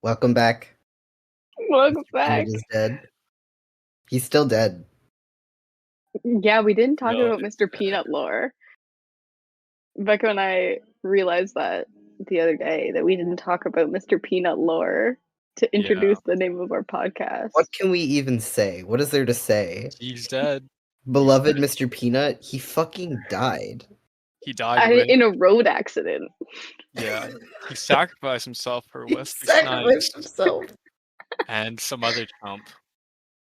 Welcome back. Welcome Mr. Peanut back. is dead. He's still dead. Yeah, we didn't talk No, about Mr. Peanut lore. Becca and I realized that the other day that we didn't talk about Mr. Peanut lore to introduce the name of our podcast. What can we even say? What is there to say? He's dead. Beloved Mr. Peanut, he fucking died. He died In a road accident. Yeah, he sacrificed himself for He Wesley sacrificed Snipes himself. and some other chump.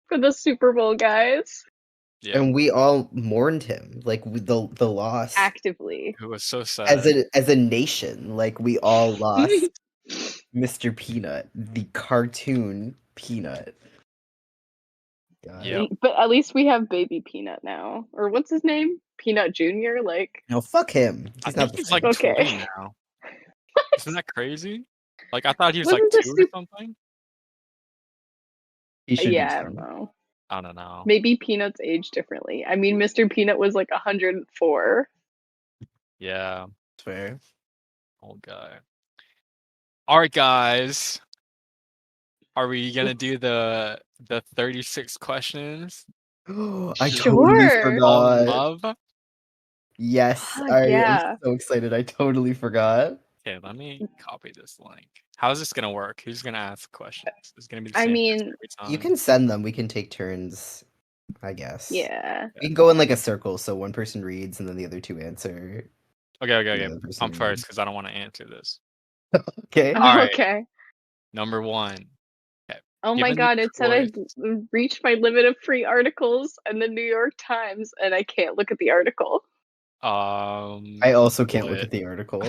For the Super Bowl, guys. Yeah, And we all mourned him, like the loss. Actively. it was so sad. As a nation, like we all lost Mr. Peanut, the cartoon Peanut. God. Yep. But at least we have Baby Peanut now. Or what's his name? Peanut Jr.? Like, No, fuck him. I He's not think the he's same. like Okay. 20 now. Isn't that crazy? Like I thought he was like Wasn't the 2 or something. He should yeah, be I don't some. know. I don't know. Maybe Peanut's age differently. I mean, Mr. Peanut was like 104. Yeah, Fair. old guy. All right, guys. Are we gonna do the 36 questions? I Sure. totally Of forgot. love. Yes, Fuck I yeah. am so excited. I totally forgot. Okay, let me copy this link. How's this gonna work? Who's gonna ask questions? It's gonna be the I same mean, person every time. You can send them. We can take turns, I guess. yeah. We can go in like a circle, so one person reads and then the other two answer. Okay. The other person I'm first reads. because I don't want to answer this. Okay. All right. Okay. Number 1. Okay. Oh my Given the god, it said I choice- reached my limit of free articles in the New York Times and I can't look at the article. I also can't look what? at the article.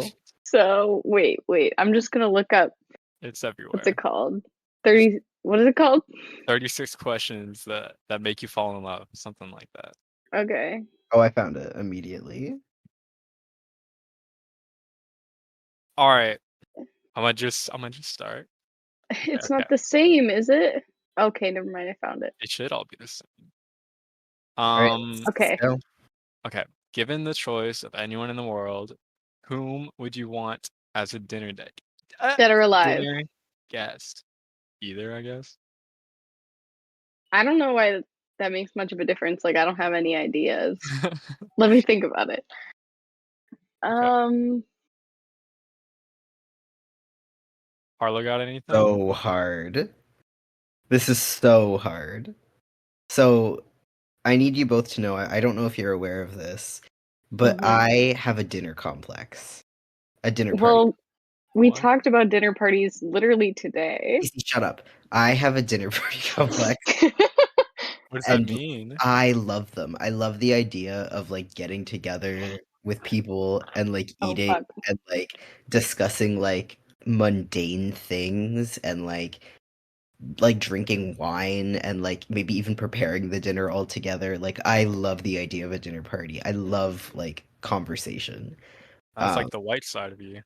So, wait. I'm just going to look up It's everywhere. what's it called? 30 what is it called? 36 questions that make you fall in love, something like that. Okay. Oh, I found it immediately. All right. I'm gonna just start. It's Okay. not the same, is it? Okay, never mind. I found it. It should all be the same. Right, Okay. So, Okay. Given the choice of anyone in the world, whom would you want as a dinner date? Dead or alive. Dinner guest. Either, I guess. I don't know why that makes much of a difference. Like, I don't have any ideas. Let me think about it. Harlow got anything? so hard. This is so hard. So, I need you both to know, I don't know if you're aware of this, but Mhm. I have a dinner complex. A dinner party. Well, we What? talked about dinner parties literally today. Casey, shut up. I have a dinner party complex. What does that And mean? I love them. I love the idea of like getting together with people and like Oh, eating fuck. and like discussing like mundane things and like drinking wine and like maybe even preparing the dinner all together. Like I love the idea of a dinner party. I love like conversation. That's like the white side of you.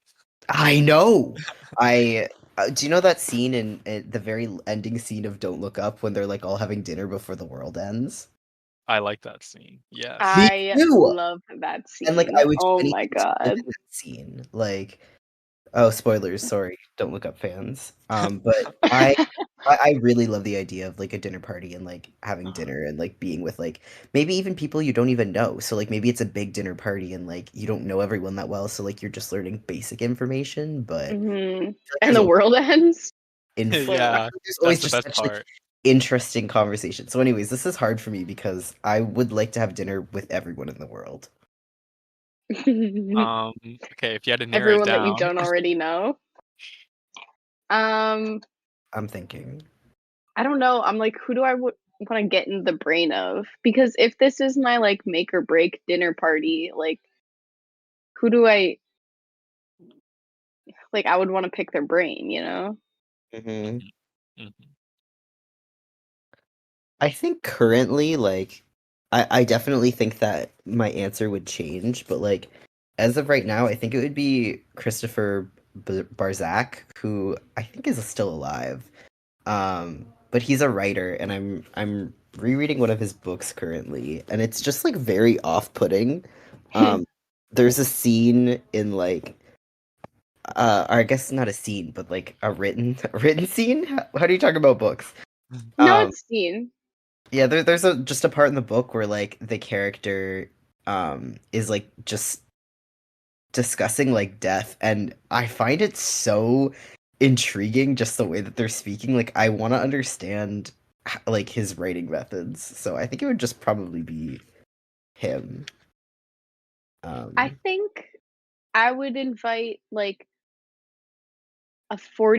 I know. I do you know that scene in the very ending scene of Don't Look Up when they're like all having dinner before the world ends? I like that scene. Yes. I too. love that scene. And like I would Oh do my anything to live god. in that scene. Like oh spoilers, sorry, Don't Look Up fans. But I really love the idea of like a dinner party and like having dinner and like being with like maybe even people you don't even know. So like maybe it's a big dinner party and like you don't know everyone that well, so like you're just learning basic information, but Mhm. I feel like And there's the world ends. Yeah, there's always that's the just best such like part. interesting conversation. So anyways, this is hard for me because I would like to have dinner with everyone in the world. Okay, if you had to narrow it Everyone that you down. don't already know. I'm thinking. I don't know. I'm like, who do I want to get in the brain of? Because if this is my like make or break dinner party, like, who do I like? I would want to pick their brain, you know? Mm-hmm. Mhm. I think currently, like, I definitely think that my answer would change, but like, as of right now, I think it would be Christopher Barzak, who I think is still alive. But he's a writer, and I'm rereading one of his books currently, and it's just like very off-putting. There's a scene in like or I guess not a scene, but like a written a written scene. How do you talk about books? No, Um, it's seen. yeah, there's just a part in the book where like the character is like just discussing like death, and I find it so intriguing just the way that they're speaking. Like I want to understand like his writing methods. So I think it would just probably be him. I Um, think I would invite like a 40.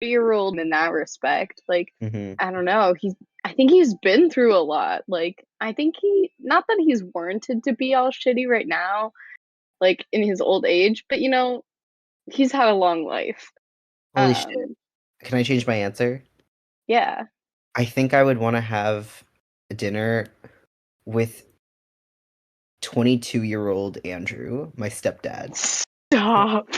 Year-old in that respect. Like, mhm. I don't know. I think he's been through a lot. Like, I think not that he's warranted to be all shitty right now, like in his old age, but he's had a long life. Holy shit! Um, Can I change my answer? yeah. I think I would want to have dinner with 22-year-old Andrew, my stepdad. Stop.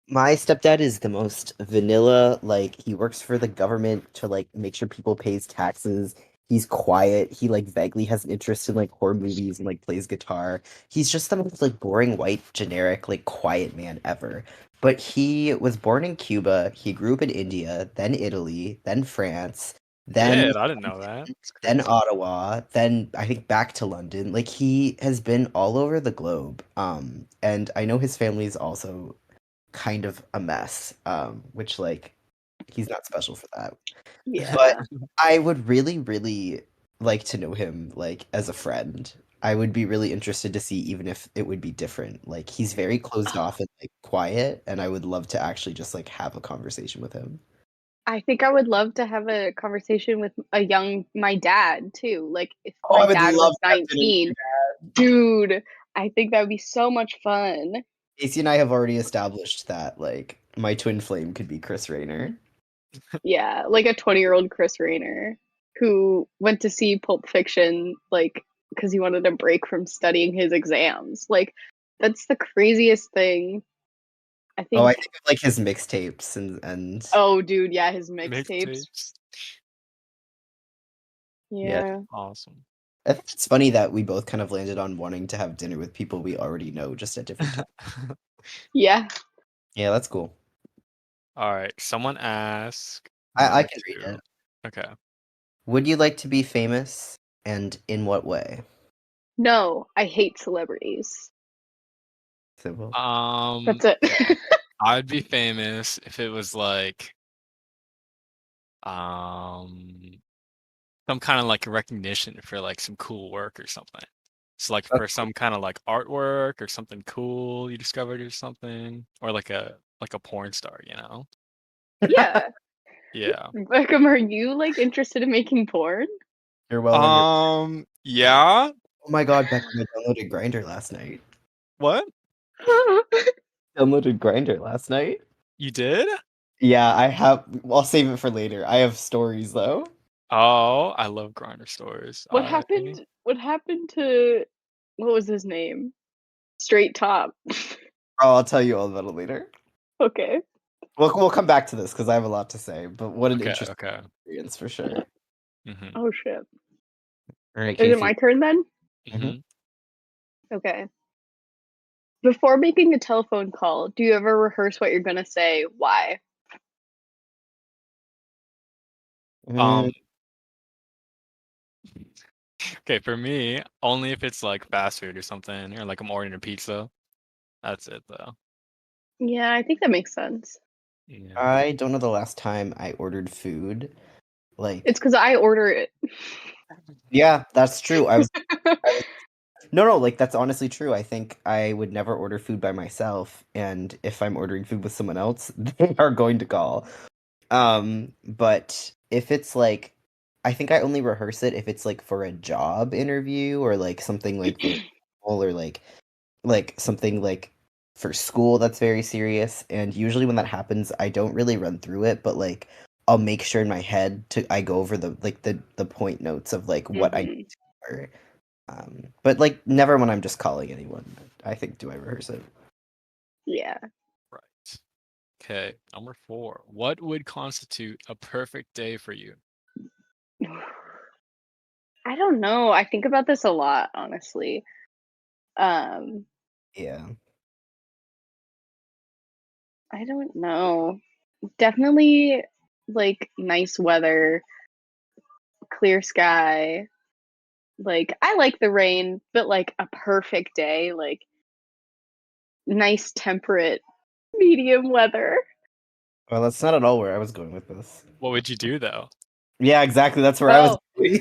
My stepdad is the most vanilla, like he works for the government to like make sure people pays taxes. He's quiet. He like vaguely has an interest in like horror movies and like plays guitar. He's just the most like boring white generic like quiet man ever. But he was born in Cuba. He grew up in India, then Italy, then France, then Shit, I didn't know that. It's then crazy. Ottawa, then I think back to London. Like he has been all over the globe. And I know his family is also kind of a mess. Which like he's not special for that. But Yeah. I would really, really like to know him like as a friend. I would be really interested to see even if it would be different. Like he's very closed off and like quiet, and I would love to actually just like have a conversation with him. I think I would love to have a conversation with my dad too. Like if Oh, my I would dad love was to have dinner with 19, you. dude, I think that would be so much fun. Casey and I have already established that like my twin flame could be Chris Rayner. Yeah, like a 20-year-old Chris Rayner who went to see Pulp Fiction like because he wanted a break from studying his exams. Like that's the craziest thing. I Oh, I think think of like his mixtapes and oh dude, yeah, his mixtapes. Mixtapes. yeah. Yeah. Awesome. I think it's funny that we both kind of landed on wanting to have dinner with people we already know just at different times. Yeah. Yeah, that's cool. All right. Someone ask I number can read two. it. Okay. Would you like to be famous, and in what way? No, I hate celebrities. Simple. That's it. I'd be famous if it was like um some kind of like recognition for like some cool work or something. So like for some kind of like artwork or something cool you discovered or something, or like a porn star, you know? Yeah. Yeah. Beckham, are you like interested in making porn? You're well on your. Yeah. Oh my god, Beck, I downloaded Grinder last night. What? Downloaded Grinder last night? You did? Yeah, I have. I'll save it for later. I have stories though. Oh, I love grinder stories. What happened? What happened to what was his name? Straight Top. Oh, I'll tell you all about it later. Okay. We'll come back to this because I have a lot to say. But what an Okay, interesting okay. experience for sure. Mhm. Oh shit. All right, Is it Casey. my turn then? Mhm. Okay. Before making a telephone call, do you ever rehearse what you're gonna say? Why? Mm, Um okay, for me, only if it's like fast food or something, or like I'm ordering a pizza. That's it though. Yeah, I think that makes sense. Yeah. I don't know the last time I ordered food. Like, It's because I order it. yeah, that's true. I was no, like that's honestly true. I think I would never order food by myself, and if I'm ordering food with someone else, they are going to call. But if it's like, I think I only rehearse it if it's like for a job interview or like something like very formal or like like something like for school that's very serious, and usually when that happens, I don't really run through it, but like I'll make sure in my head I go over the point notes of like what I Mhm. need to cover. But like never when I'm just calling anyone. I think do I rehearse it? Yeah. Right. Okay. Number 4. What would constitute a perfect day for you? I don't know. I think about this a lot, honestly. Um, Yeah. I don't know. Definitely like nice weather, clear sky. Like I like the rain, but like a perfect day, like nice temperate medium weather. Well, that's not at all where I was going with this. What would you do though? Yeah, exactly. That's where I was Oh, going.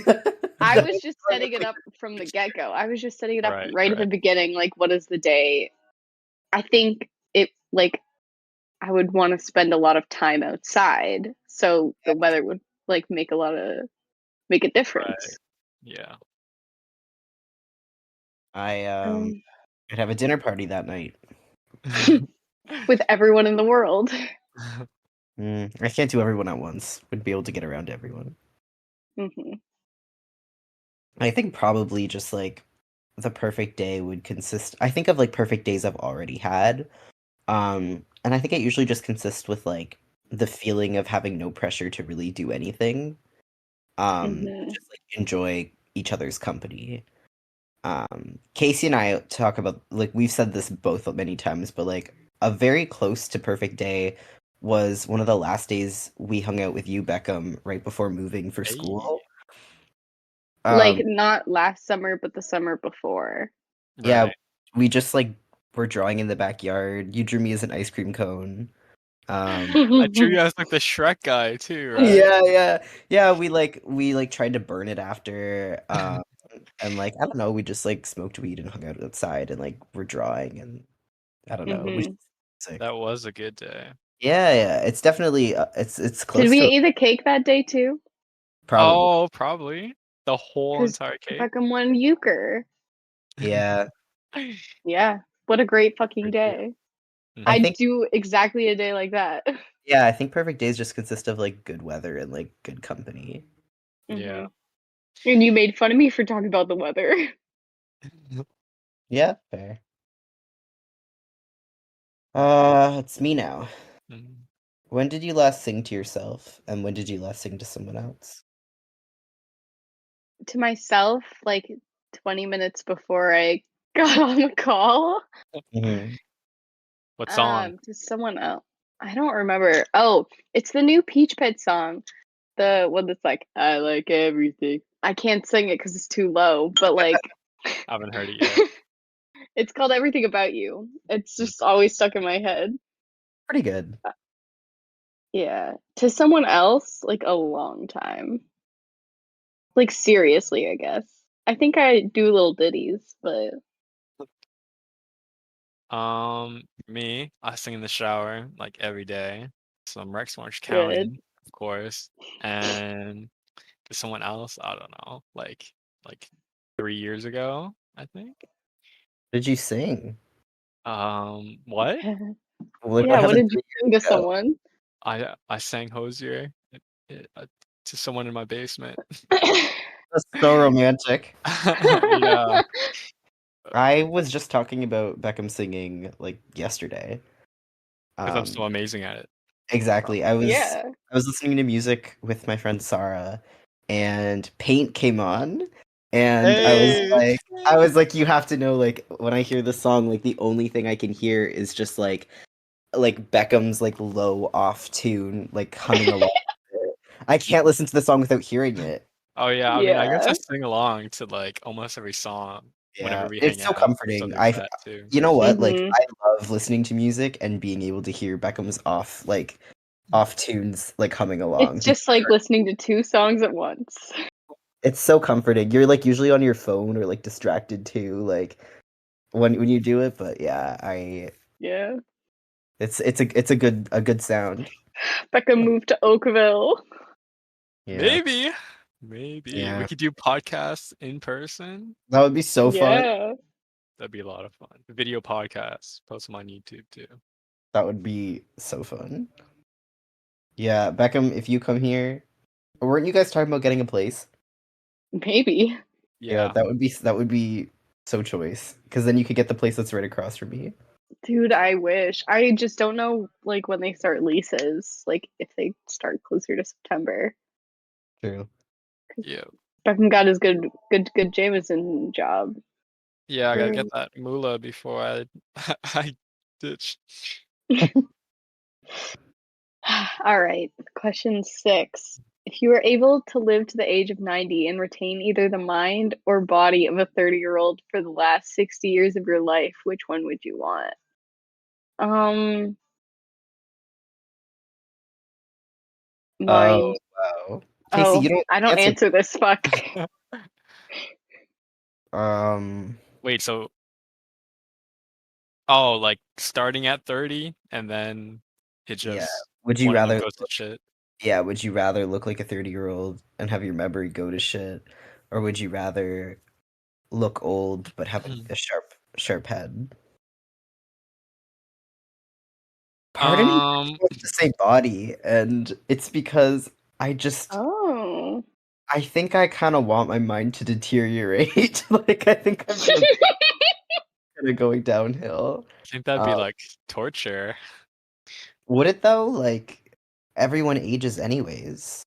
I was just setting it up from the get-go. I was just setting it up Right, right at the right. beginning, like what is the day? I think it like I would want to spend a lot of time outside, so the weather would like make a Right. difference. Yeah. I Um, could have a dinner party that night. with everyone in the world. I can't do everyone at once. Wouldn't be able to get around to everyone. Hmm. I think probably just like the perfect day would consist. I think of like perfect days I've already had. And I think it usually just consists with like the feeling of having no pressure to really do anything. Hmm. Just like enjoy each other's company. Casey and I talk about like we've said this both many times, but like a very close to perfect day was one of the last days we hung out with you, Beckham, right before moving for Hey. school. Like Um, not last summer, but the summer before. yeah, Right. we just like were drawing in the backyard. You drew me as an ice cream cone. Um, I drew you as like the Shrek guy too, right? yeah. We tried to burn it after. And like I don't know, we just like smoked weed and hung out outside and like we're drawing and I don't know. We Hmm. sick. That was a good day. Yeah. It's definitely it's Did close we to eat the cake that day too? probably. Oh, probably. The whole Because entire cake? Beckham won euchre. Yeah. Yeah. What a great fucking Good deal. day. I I'd think do exactly a day like that. yeah, I think perfect days just consist of like good weather and like good company. Hmm. Yeah. And you made fun of me for talking about the weather. Yeah, fair. It's me now. Mm. When did you last sing to yourself and when did you last sing to someone else? To myself, like 20 minutes before I got on the call. Hmm. What song? To someone else. I don't remember. Oh, it's the new Peach Pit song. The one that's like, I like everything. I can't sing it because it's too low, but like, I haven't heard it yet. it's called Everything About You. It's Mm. just always stuck in my head. Pretty good. Yeah. To someone else, like a long time. Like, seriously, I guess. I think I do little ditties, but Me, I sing in the shower like every day. Some Rex Orange good. County, of course. And to someone else, I don't know, like 3 years ago, I think. Did you sing? What? Like What what Yeah, what happened did you 3 years sing to ago? someone? I sang Hosier to someone in my basement. That's so romantic. Yeah, I was just talking about Beckham singing like yesterday. because I'm so Um, amazing at it. exactly. Yeah. I was listening to music with my friend Sarah, and Paint came on, and Hey! I was like, you have to know, like when I hear the song, like the only thing I can hear is just like Beckham's like low off tune, like humming along. I can't listen to the song without hearing it. Oh, yeah, I mean, I guess I Yeah. sing along to, like, almost every song Yeah, whenever we hang it's so out, so comforting. there's that too. You know what? Like, Mhm. I love listening to music and being able to hear Beckham's off tunes, like humming along. It's just like listening to 2 songs at once. It's so comforting. You're like usually on your phone or like distracted too, like when you do it. But yeah, Yeah. it's a good sound. Becca moved to Oakville. Yeah, Maybe, maybe we yeah, could do podcasts in person. that would be so fun. Yeah. That'd be a lot of fun. Video podcasts, post them on YouTube too. That would be so fun. Yeah, Beckham, if you come here, weren't you guys talking about getting a place? Maybe. Yeah, Yeah. that would be so choice. Because then you could get the place that's right across from me. Dude, I wish. I just don't know like when they start leases, like if they start closer to September. True. Yeah. Beckham got his good Jameson job. Yeah, I gotta get Mm. that moolah before I I ditch. All right, question 6. If you were able to live to the age of 90 and retain either the mind or body of a 30-year-old for the last 60 years of your life, which one would you want? Um, Oh, mind. wow. Casey, you don't I don't answer. answer this. Fuck. Um, Wait, so like starting at 30 and then it yeah. just Would you one of them rather goes to shit? Yeah, would you rather look like a 30-year-old and have your memory go to shit? Or would you rather look old but have a sharp head? Part of me Um, wants to say body, and it's because Oh. I think I kind of want my mind to deteriorate. Like I think I'm gonna be kinda going downhill. I think that'd be Um, like torture. would it though? Like everyone ages anyways.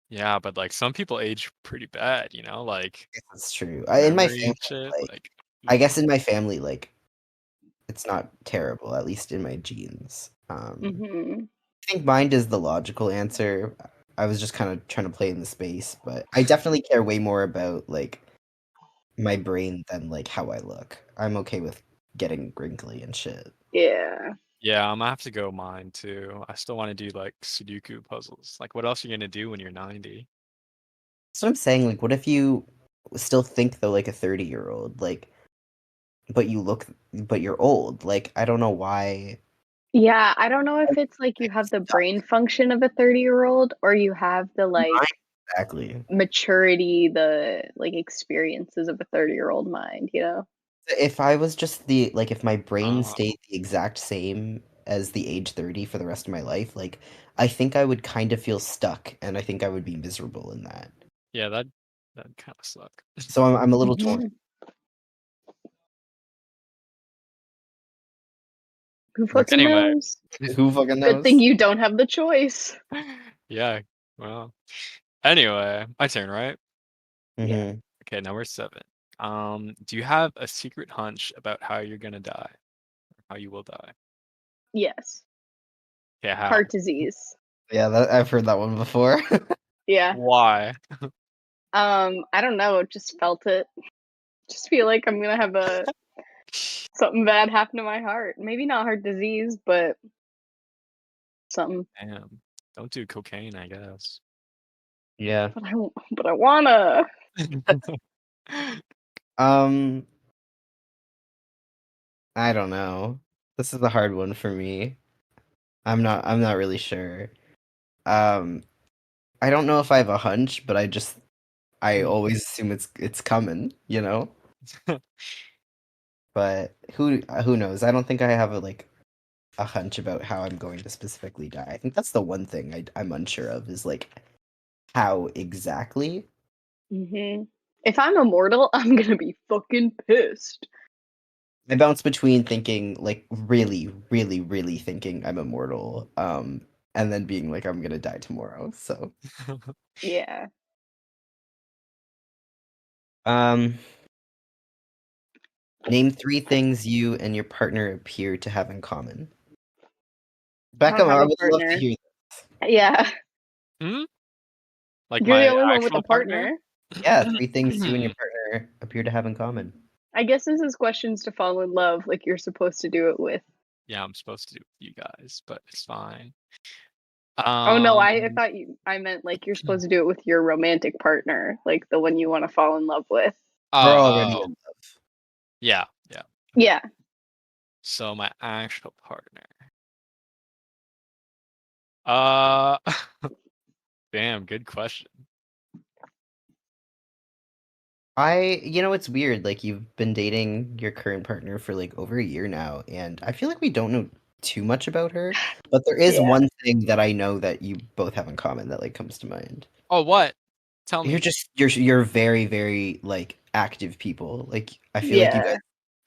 Yeah, but like some people age pretty bad, like I guess that's true. In my memory family, and shit. like Like, I guess in my family, like it's not terrible, at least in my genes. Hmm. I think mind is the logical answer. I was just kind of trying to play in the space, but I definitely care way more about like my brain than like how I look. I'm okay with getting wrinkly and shit. Yeah. yeah, I'm gonna have to go mine too. I still want to do like Sudoku puzzles. Like, what else are you gonna do when you're 90? That's what I'm saying. Like, what if you still think though like a 30-year-old, like, but you're old. Like, I don't know why. Yeah, I don't know if it's like you have the brain function of a 30-year-old or you have the like Mine, exactly. maturity, the like experiences of a 30-year-old mind, you know? If I was just if my brain Uh, stayed the exact same as the age 30 for the rest of my life, like I think I would kind of feel stuck and I think I would be miserable in that. yeah, that kind of suck. So I'm a little torn. Mhm. Who But fucking anyway, knows? Who fucking Good thing knows? you don't have the choice. yeah. Well, anyway, my turn, right? Yeah. Hmm. Okay, number 7. Do you have a secret hunch about how you're gonna die? How you will die? Yes. Okay, Heart how? disease. Yeah, I've heard that one before. Yeah. Why? I don't know, just felt it. Just feel like I'm gonna have a something bad happen to my heart. Maybe not heart disease, but something. Damn. Don't do cocaine, I guess. Yeah. But I wanna. Um, I don't know. This is a hard one for me. I'm not really sure. Um, I don't know if I have a hunch, but I always assume it's coming, you know? But who knows? I don't think I have a hunch about how I'm going to specifically die. I think that's the one thing I'm unsure of is like how exactly. Hmm. If I'm immortal, I'm gonna be fucking pissed. I bounce between thinking like really, really, really thinking I'm immortal, and then being like I'm gonna die tomorrow. So, Yeah. um, name 3 things you and your partner appear to have in common. I don't Beckham, have I a would love to partner. hear. Yeah. Hmm? Like You're the my only one with a actual partner? partner. Yeah, 3 things you and your partner appear to have in common. I guess this is questions to fall in love, like you're supposed to do it with. Yeah, I'm supposed to do it with you guys, but it's fine. Oh no, I Um, thought I meant like you're supposed to do it with your romantic partner, like the one you want to fall in love with. We're oh, already in love. yeah, yeah. Yeah. So my actual partner. Uh, damn, good question. It's weird. Like you've been dating your current partner for like over a year now, and I feel like we don't know too much about her. But there is Yeah. one thing that I know that you both have in common that like comes to mind. Oh, what? Tell You're me. just you're very, very like active people. Like I feel like you guys Yeah.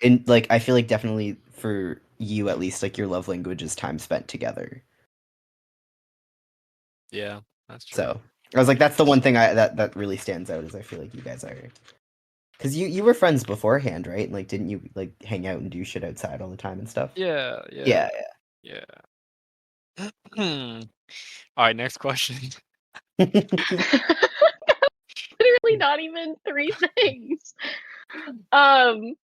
and like I feel like definitely for you at least, like your love language is time spent together. Yeah, that's true. So I was like, that's the one thing that really stands out is I feel like you guys are because you were friends beforehand, right? Like didn't you like hang out and do shit outside all the time and stuff? Yeah, Yeah, yeah. All right, next question. yeah. Literally not even 3 things. Um,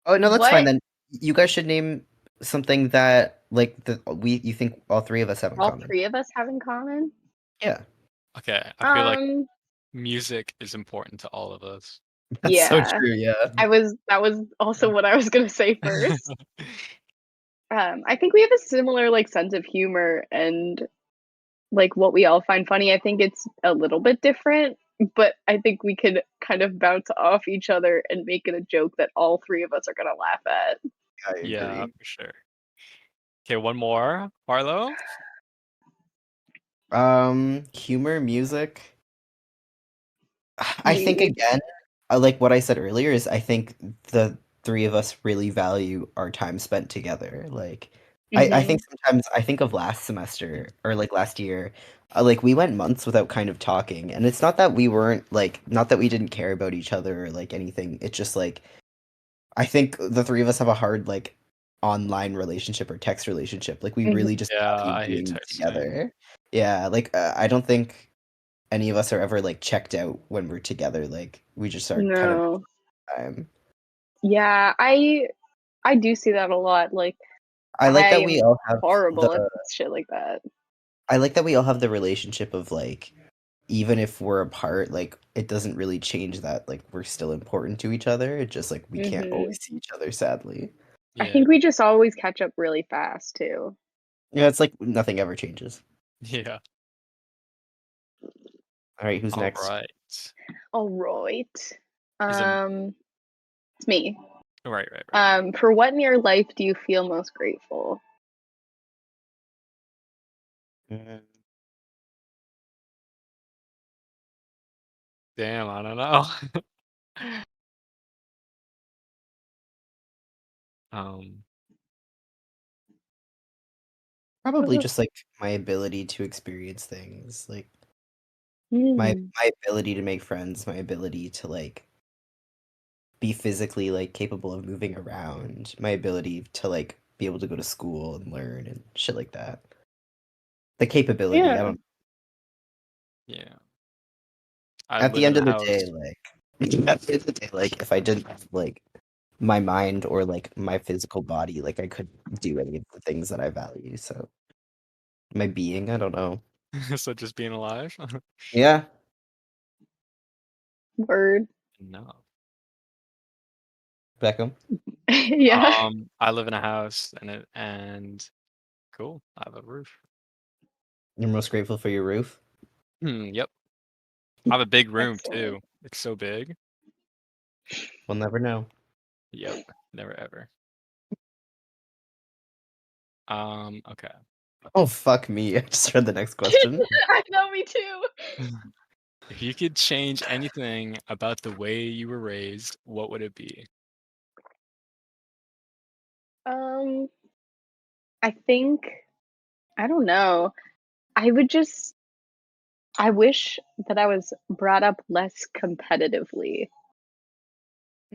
Oh no, that's fine what then. You guys should name something that like you think all three of us have in all common. 3 of us have in common? Yeah, Okay, I feel like Um, music is important to all of us. that's so yeah. true. Yeah. That was also what I was gonna say first. I think we have a similar like sense of humor and like what we all find funny. I think it's a little bit different, but I think we could kind of bounce off each other and make it a joke that all 3 of us are gonna laugh at. I Yeah, agree. for sure. Okay, one more. Harlow? Humor, music. I think Music. again, like what I said earlier, is I think the three of us really value our time spent together. Like, I think Mhm. sometimes I think of last semester or like last year, like we went months without kind of talking, and it's not that we weren't like, not that we didn't care about each other or like anything. It's just like I think the three of us have a hard like online relationship or text relationship. Like we Mhm. really just Yeah, value I hate being texting. together. Yeah, like I don't think any of us are ever like checked out when we're together. Like we just are kind of No. time. Yeah, I do see that a lot. Like I like that we I'm all have the horrible at shit like that. I like that we all have the relationship of like even if we're apart, like it doesn't really change that like we're still important to each other. It's just like we can't Mhm. always see each other sadly. I Yeah, think we just always catch up really fast too. Yeah, it's like nothing ever changes. yeah. All right, who's All next? right. All right. Is it It's me. right. For what in your life do you feel most grateful? Mm, Damn, I don't know. Um, Probably just like my ability to experience things, like my Mm, my ability to make friends, my ability to like be physically like capable of moving around, my ability to like be able to go to school and learn and shit like that. The capability, I yeah. don't yeah. I at the live in end a of the day, house. like at the end of the day, like if I didn't have like my mind or like my physical body, like I couldn't do any of the things that I value. So my being, I don't know. So just being alive? Yeah, Word. No. Beckham. Yeah. I live in a house and cool. I have a roof. You're most grateful for your roof. Yep. I have a big room Excellent. too. It's so big. We'll never know. Yep. Never ever. Okay. Oh fuck me! I just read the next question. I know, me too. If you could change anything about the way you were raised, what would it be? Um, I think I don't know. I would just I wish that I was brought up less competitively.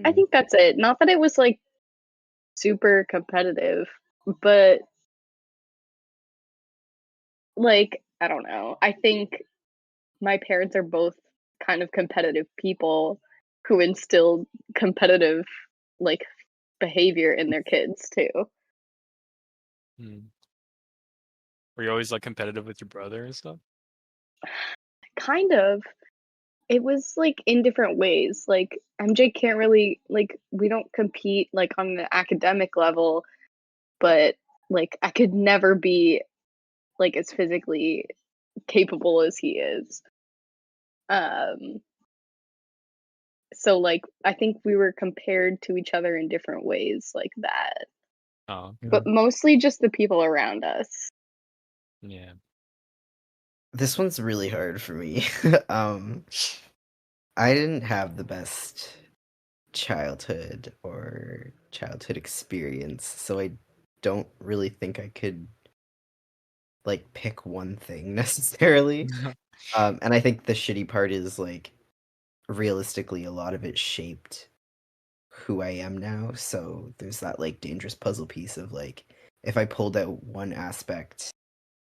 I Hmm. think that's it. Not that it was like super competitive, but like I don't know. I think my parents are both kind of competitive people who instilled competitive like behavior in their kids too. Hmm. Were you always like competitive with your brother and stuff? Kind of. It was like in different ways. Like MJ can't really like we don't compete like on the academic level, but like I could never be like as physically capable as he is. Um So like I think we were compared to each other in different ways like that. Oh, But mostly just the people around us. yeah. This one's really hard for me. I didn't have the best childhood or childhood experience, so I don't really think I could like pick one thing necessarily. And I think the shitty part is like realistically a lot of it shaped who I am now. So there's that like dangerous puzzle piece of like if I pulled out one aspect,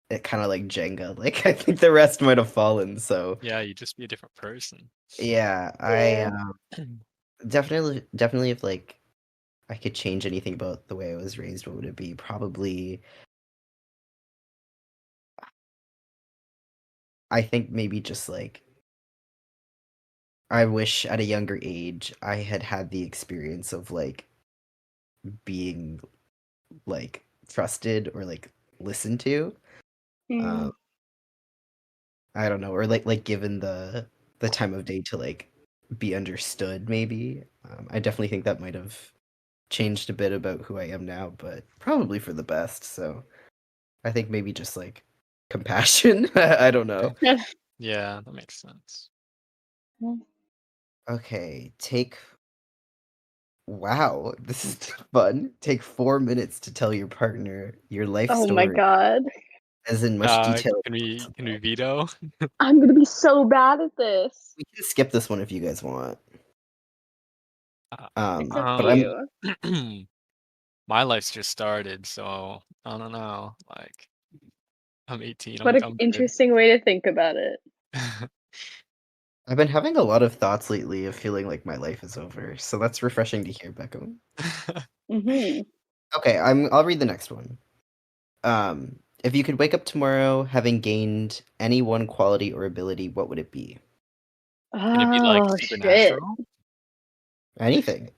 it kind of like Jenga. Like I think the rest might have fallen. So Yeah, you just be a different person. yeah, Yeah. definitely if like I could change anything about the way I was raised, what would it be? Probably I think maybe just like I wish at a younger age I had had the experience of like being like trusted or like listened to. Mm. Um, I don't know, or like given the time of day to like be understood. Maybe I definitely think that might have changed a bit about who I am now, but probably for the best. So I think maybe just like compassion. I don't know. Yeah, that makes sense. Okay, wow, this is fun. Take 4 minutes to tell your partner your life Oh my story, god. as in much detail. Can we veto? I'm gonna be so bad at this. We can skip this one if you guys want. It's up But to I'm you. My life's just started, so I don't know. Like, I'm 18. What an I'm good. interesting way to think about it. I've been having a lot of thoughts lately of feeling like my life is over, so that's refreshing to hear, Beckham. Mm-hmm. Okay, I'll read the next one. If you could wake up tomorrow having gained any one quality or ability, what would it be? Can it be like Oh shit. supernatural? Anything. Any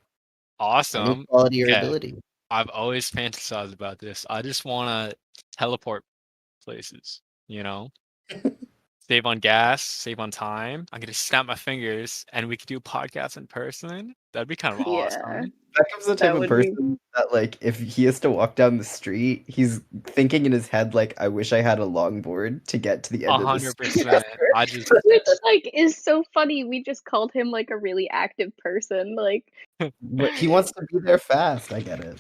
Awesome. quality or Okay. ability. I've always fantasized about this. I just want to teleport places, you know? Save on gas, save on time. I could just snap my fingers and we could do podcasts in person. That'd be kind of Yeah. awesome. Beckham's the type That of would be person that, like, if he has to walk down the street, he's thinking in his head, like, I wish I had a longboard to get to the end of the street. 100%. I just which like is so funny. We just called him like a really active person. Like But he wants to be there fast. I get it.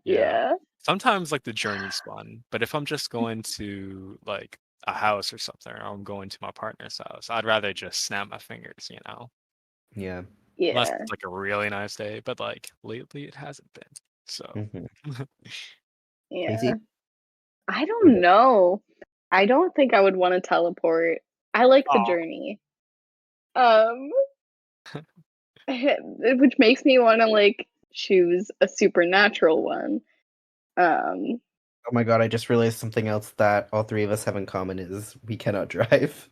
yeah. yeah. Sometimes like the journey's fun, but if I'm just going to like a house or something, or I'm going to my partner's house, I'd rather just snap my fingers, you know? Yeah. Unless Yeah. it's like a really nice day, but like lately it hasn't been. So Mhm. Yeah. Casey? I don't know. I don't think I would want to teleport. I like the Aw. journey. Um which makes me want to like choose a supernatural one. Um Oh my god, I just realized something else that all three of us have in common is we cannot drive.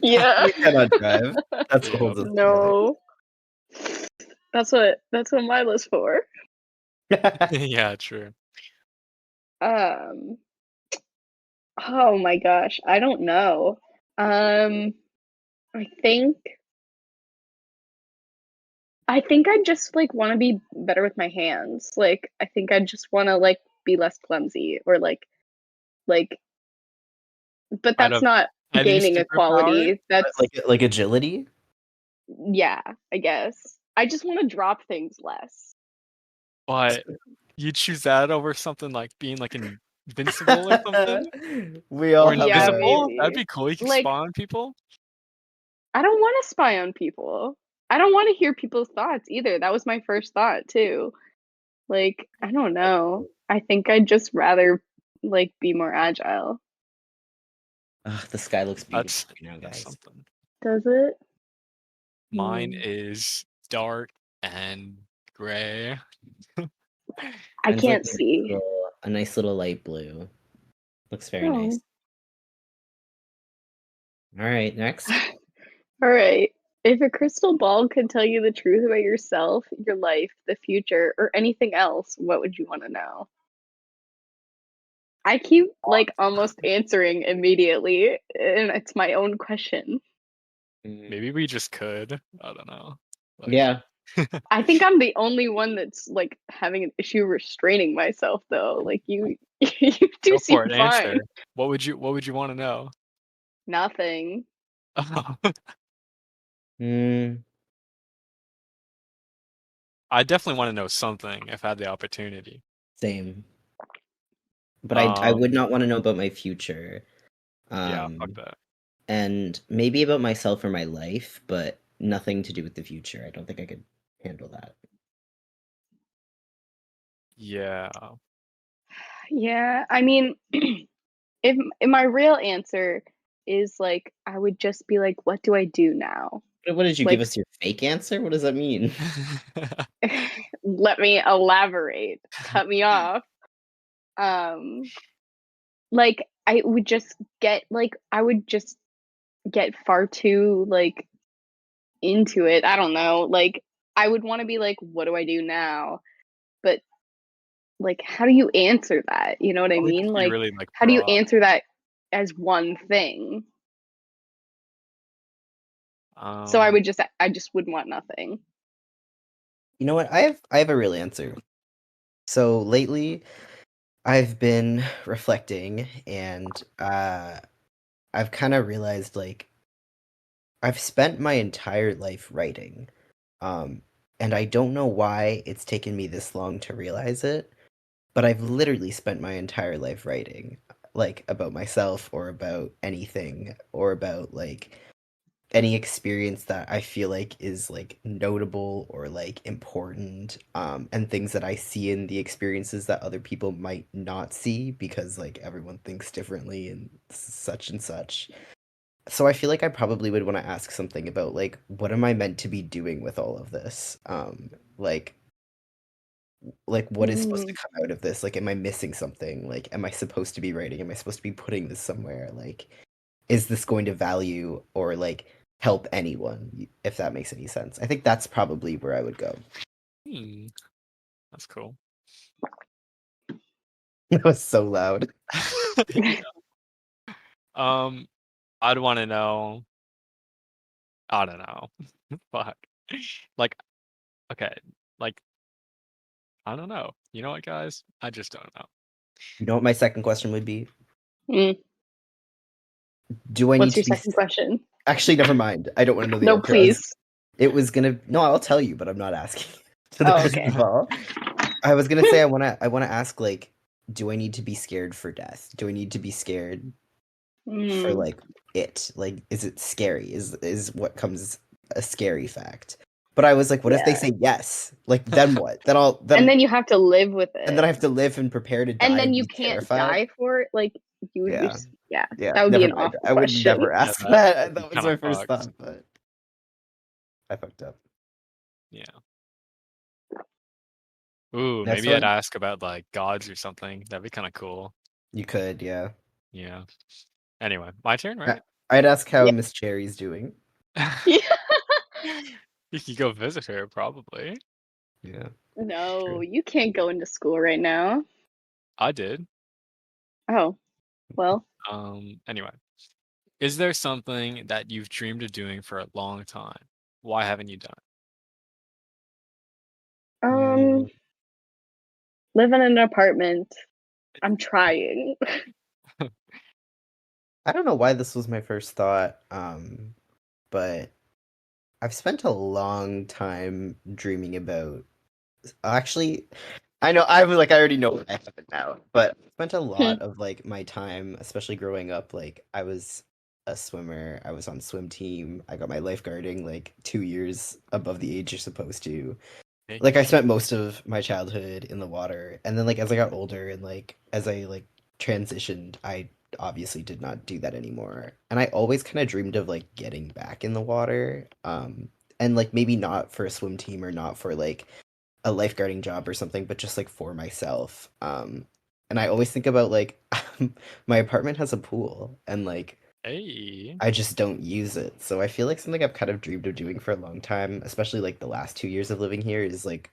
yeah. We cannot drive. That's what Yep. holds us No. That's what my list for. together. Yeah, true. Um oh my gosh, I don't know. Um I think I just like want to be better with my hands. Like I think I just want to like be less clumsy or like but Out that's of not any gaining a superpower, quality. That's like agility? yeah, I guess. I just want to drop things less. but you choose that over something like being like invincible or something? We Or all have Yeah, our invisible? That'd maybe. be cool. You can Like spy on people. I don't want to spy on people. I don't want to hear people's thoughts either. That was my first thought too. Like, I don't know. I think I'd just rather like be more agile. Ugh, the sky looks That's beautiful right now, guys. something. Does it? Mine is dark and gray. I Mine's like can't see. a nice little light blue. Looks very Oh. nice. All right, next. All right. If a crystal ball could tell you the truth about yourself, your life, the future, or anything else, what would you want to know? I keep like almost answering immediately, and it's my own question. Maybe we just could. I don't know. Like, Yeah. I think I'm the only one that's like having an issue restraining myself though. Like you you do go seem for it. fine. Answer. What would you want to know? Nothing. Mm, I definitely want to know something if I had the opportunity. same. But I would not want to know about my future. Yeah, fuck Um, that. and maybe about myself or my life, but nothing to do with the future. I don't think I could handle that. Yeah. Yeah, I mean, if my real answer is like I would just be like, what do I do now? What did you give Like, us your fake answer? What does that mean? let me elaborate. Cut me off. Um, like I would just get like I would just get far too like into it. I don't know. Like I would want to be like, what do I do now? But like how do you answer that? You know what I Probably mean? just be Like really like how do you broad. answer that as one thing? So Um, I just would want nothing. You know what? I have a real answer. So lately, I've been reflecting, and I've kind of realized like I've spent my entire life writing, um, and I don't know why it's taken me this long to realize it. But I've literally spent my entire life writing, like about myself or about anything or about like any experience that I feel like is like notable or like important, and things that I see in the experiences that other people might not see because like everyone thinks differently and such and such. So I feel like I probably would want to ask something about like what am I meant to be doing with all of this? Like what is supposed to Mm. come out of this? Like am I missing something? Like am I supposed to be writing? Am I supposed to be putting this somewhere? Like is this going to value or like help anyone, if that makes any sense? I think that's probably where I would go. hmm, that's cool. That was so loud. Yeah. I'd want to know. I don't know. Fuck. Like, okay. Like, I don't know. You know what, guys? I just don't know. You know what my second question would be? Mm. Do I need What's your to be second question? actually never mind. I don't want to know the No, answer. please. It was gonna no, I'll tell you, but I'm not asking to the Oh, crystal okay. ball. I was gonna say I wanna ask like, do I need to be scared for death? Do I need to be scared for Mm. like it? Like, is it scary? Is what comes a scary fact? But I was like, what if they Yeah. say yes? Like, then what? And then you have to live with and then it. I have to live and prepare to And die then and you be can't terrified. die for it. Like you would Yeah, just yeah. yeah. That would be Never an mind. awful I would question. never Yeah, ask that that. would be That was kind of my first fucked. thought, but I fucked up. Yeah. Ooh, Next maybe I'd one, ask about like gods or something. That'd be kind of cool. you could, yeah. Yeah. Anyway, my turn, I- right? I'd ask how Yeah. Miss Cherry's doing. Yeah. You could go visit her, probably. Yeah, No, true. you can't go into school right now. I did. Oh, well. Anyway, is there something that you've dreamed of doing for a long time? Why haven't you done Um, Mm, live in an apartment. I'm trying. it? I don't know why this was my first thought, but I've spent a long time dreaming about. Actually, I know I was like I already know what I have it now, but I spent a lot of like my time, especially growing up. Like I was a swimmer. I was on swim team. I got my lifeguarding like 2 years above the age you're supposed to. Hey, Like I spent most of my childhood in the water, and then like as I got older and like as I like transitioned, I obviously did not do that anymore. And I always kind of dreamed of like getting back in the water, and like maybe not for a swim team or not for like a lifeguarding job or something, but just like for myself. And I always think about like my apartment has a pool, and like hey. I just don't use it. So I feel like something I've kind of dreamed of doing for a long time, especially like the last 2 years of living here, is like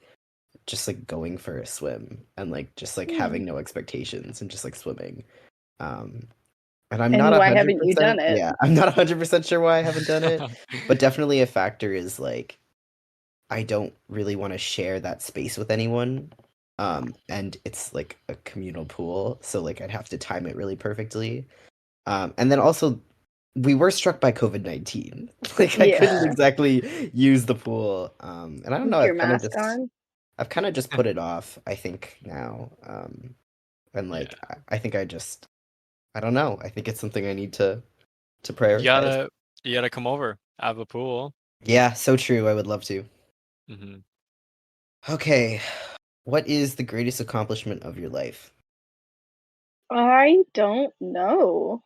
just like going for a swim and like just like Hmm. having no expectations and just like swimming. Um, and I'm not And a why hundred haven't you done percent. it? Yeah, I'm not 100% sure why I haven't done it, but definitely a factor is like I don't really want to share that space with anyone. And it's like a communal pool, so like I'd have to time it really perfectly. And then also we were struck by COVID-19. Like I couldn't Yeah. exactly use the pool. And I don't know, With your mask on. I've kind of just put it off, I think now. And Yeah. like I think I don't know. I think it's something I need to You prioritize. gotta you gotta come over. I have a pool. Yeah, so true. I would love to. Mm-hmm. Okay. What is the greatest accomplishment of your life? I don't know.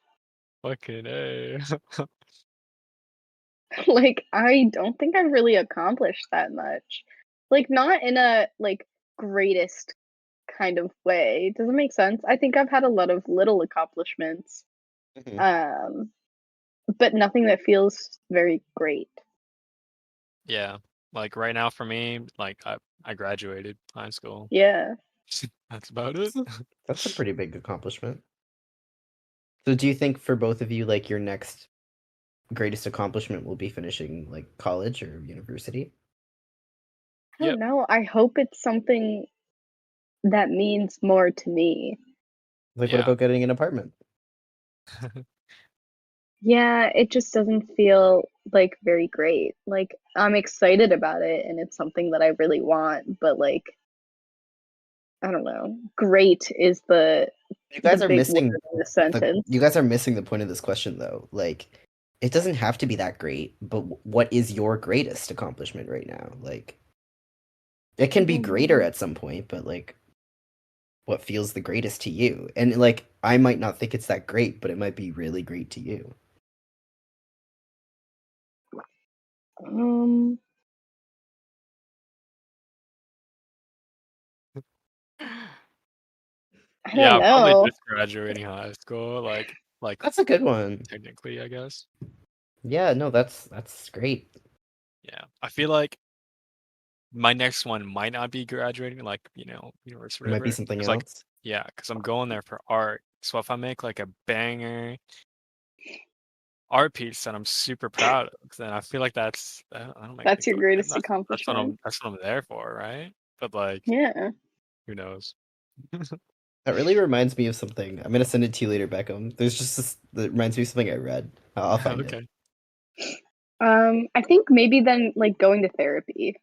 Fucking A. Like, I don't think I've really accomplished that much. Like, not in a like greatest kind of way. Does it make sense? I think I've had a lot of little accomplishments, Mhm. um, but nothing that feels very great. Yeah. Like right now for me, like I graduated high school. Yeah. That's about it. That's a pretty big accomplishment. So do you think for both of you, like your next greatest accomplishment will be finishing like college or university? I Yep. don't know. I hope it's something that means more to me. Like what Yeah. about getting an apartment? Yeah, it just doesn't feel like very great. Like I'm excited about it and it's something that I really want, but like I don't know. Great is You the guys are big word missing in the sentence. you guys are missing the point of this question though. Like it doesn't have to be that great, but what is your greatest accomplishment right now? Like it can be greater Mm. at some point, but like what feels the greatest to you? And like I might not think it's that great, but it might be really great to you. Um, I don't Yeah, probably know. just graduating high school, like That's a good one. technically, I guess. Yeah, no, that's great. Yeah. I feel like my next one might not be graduating, like, university, It might be whatever. something Cause like, else. yeah, because I'm going there for art. So if I make like a banger art piece that I'm super proud of, then I feel like I don't make the That's your cut. And greatest that's what accomplishment. I'm there for, right? But like, Yeah. who knows? That really reminds me of something. I'm gonna send it to you later, Beckham. There's just this that reminds me of something I read. I'll find it. Okay. I think maybe then like going to therapy.